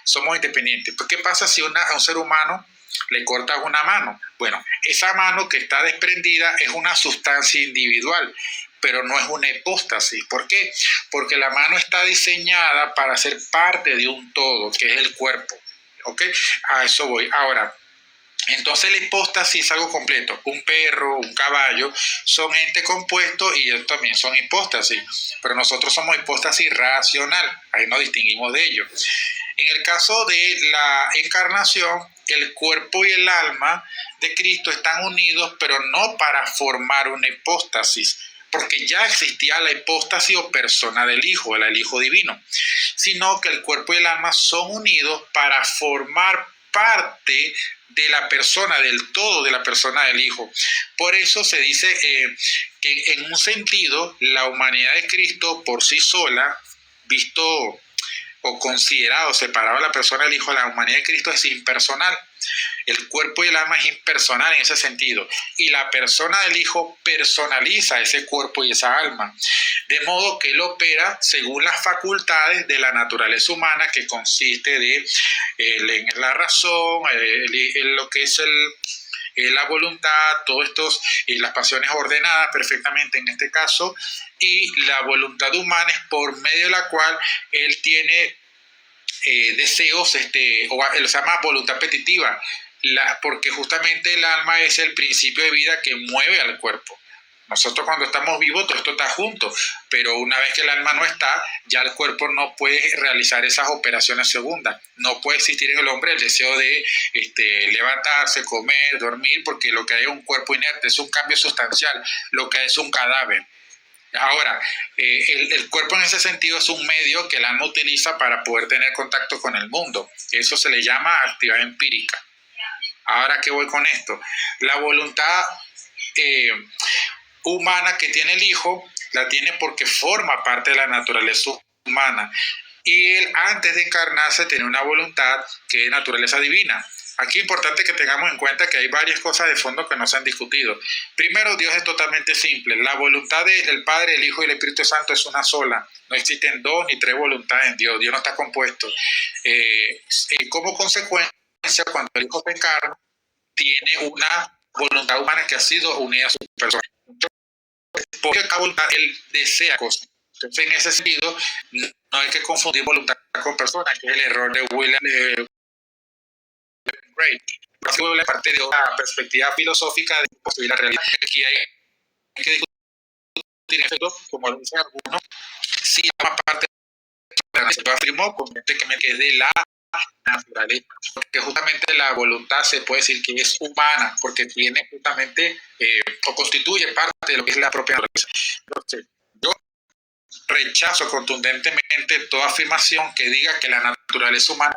[SPEAKER 1] Somos independientes. Pues, ¿qué pasa si a un ser humano le cortas una mano? Bueno, esa mano que está desprendida es una sustancia individual, pero no es una hipóstasis. ¿Por qué? Porque la mano está diseñada para ser parte de un todo, que es el cuerpo. ¿Ok? A eso voy. Ahora, entonces la hipóstasis es algo completo. Un perro, un caballo, son ente compuesto y ellos también son hipóstasis. Pero nosotros somos hipóstasis racional. Ahí nos distinguimos de ellos. En el caso de la encarnación, el cuerpo y el alma de Cristo están unidos, pero no para formar una hipóstasis, porque ya existía la hipóstasis o persona del Hijo, el Hijo Divino, sino que el cuerpo y el alma son unidos para formar parte de la persona, del todo de la persona del Hijo. Por eso se dice que en un sentido la humanidad de Cristo por sí sola, visto o considerado separado a la persona del Hijo, la humanidad de Cristo es impersonal. El cuerpo y el alma es impersonal en ese sentido. Y la persona del Hijo personaliza ese cuerpo y esa alma. De modo que él opera según las facultades de la naturaleza humana, que consiste en la razón, lo que es la voluntad, todos estos, las pasiones ordenadas perfectamente en este caso, y la voluntad humana es por medio de la cual él tiene deseos, o se llama voluntad apetitiva, porque justamente el alma es el principio de vida que mueve al cuerpo. Nosotros cuando estamos vivos todo esto está junto, pero una vez que el alma no está, ya el cuerpo no puede realizar esas operaciones segundas. No puede existir en el hombre el deseo de levantarse, comer, dormir, porque lo que hay es un cuerpo inerte, es un cambio sustancial, lo que hay es un cadáver. Ahora, el cuerpo en ese sentido es un medio que el alma utiliza para poder tener contacto con el mundo. Eso se le llama actividad empírica. Ahora, ¿qué voy con esto? La voluntad humana que tiene el Hijo, la tiene porque forma parte de la naturaleza humana. Y él, antes de encarnarse, tiene una voluntad que es naturaleza divina. Aquí es importante que tengamos en cuenta que hay varias cosas de fondo que no se han discutido. Primero, Dios es totalmente simple. La voluntad del Padre, el Hijo y el Espíritu Santo es una sola. No existen dos ni tres voluntades en Dios. Dios no está compuesto. Como consecuencia, cuando el Hijo se encarna, tiene una voluntad humana que ha sido unida a su persona. Porque cada voluntad, él desea cosas. Entonces, en ese sentido, no hay que confundir voluntad con persona, que es el error de William Gray. La parte de una perspectiva filosófica de construir la realidad. Aquí hay que discutir esto, como lo dicen algunos, si llama parte de la naturaleza. Yo afirmo que es de la naturaleza, porque justamente la voluntad se puede decir que es humana, porque tiene justamente o constituye parte de lo que es la propia naturaleza. Entonces, yo rechazo contundentemente toda afirmación que diga que la naturaleza humana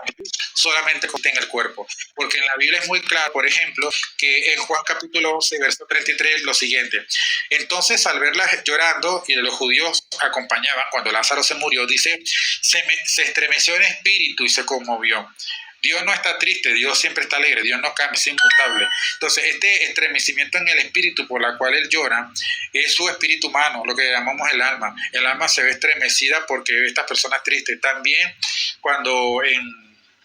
[SPEAKER 1] solamente contiene el cuerpo, porque en la Biblia es muy claro, por ejemplo, que en Juan capítulo 11, verso 33, lo siguiente: entonces al verla llorando, y los judíos acompañaban cuando Lázaro se murió, dice, se estremeció en espíritu y se conmovió. Dios no está triste, Dios siempre está alegre, Dios no cambia, es inmutable. Entonces, este estremecimiento en el espíritu por la cual él llora es su espíritu humano, lo que llamamos el alma. El alma se ve estremecida porque ve a estas personas tristes. También cuando en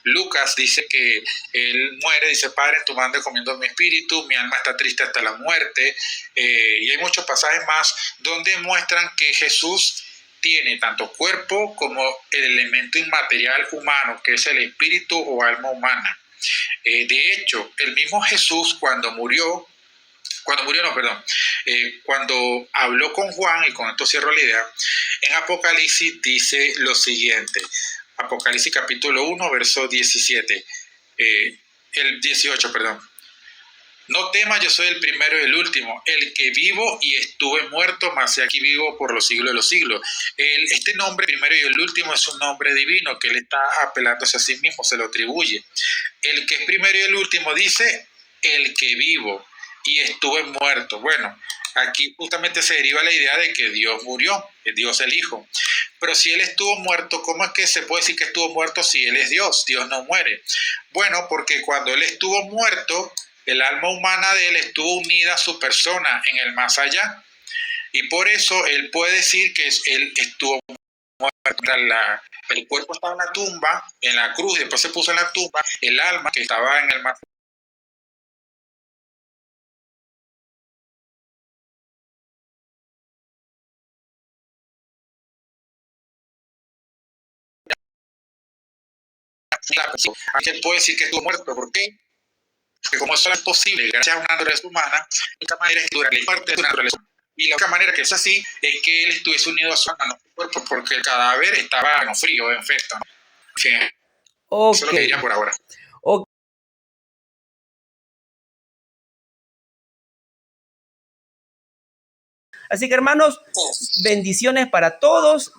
[SPEAKER 1] Lucas dice que él muere, dice, Padre, en tu mano encomiendo mi espíritu, mi alma está triste hasta la muerte. Y hay muchos pasajes más donde muestran que Jesús tiene tanto cuerpo como el elemento inmaterial humano, que es el espíritu o alma humana. De hecho, el mismo Jesús cuando habló con Juan, y con esto cierro la idea, en Apocalipsis dice lo siguiente, Apocalipsis capítulo 1, verso 17, el 18, perdón. No temas, yo soy el primero y el último, el que vivo y estuve muerto, mas he aquí vivo por los siglos de los siglos. Este nombre, primero y el último, es un nombre divino que él está apelándose a sí mismo, se lo atribuye. El que es primero y el último dice, el que vivo y estuve muerto. Bueno, aquí justamente se deriva la idea de que Dios murió, que Dios el Hijo. Pero si él estuvo muerto, ¿cómo es que se puede decir que estuvo muerto si él es Dios? Dios no muere. Bueno, porque cuando él estuvo muerto, el alma humana de él estuvo unida a su persona en el más allá. Y por eso él puede decir que él estuvo muerto. El cuerpo estaba en la tumba, en la cruz, y después se puso en la tumba. El alma que estaba en el más allá. Él puede decir que estuvo muerto. ¿Por qué? Porque como eso es posible, gracias a una naturaleza humana, de esta manera es parte de su naturaleza humana. Y la única manera que es así es que él estuviese unido a su alma, no a su cuerpo, porque el cadáver estaba frío, infecto, ¿no? En fin,
[SPEAKER 2] Okay.
[SPEAKER 1] eso es lo que diría por ahora.
[SPEAKER 2] Okay. Así que, hermanos, bendiciones para todos.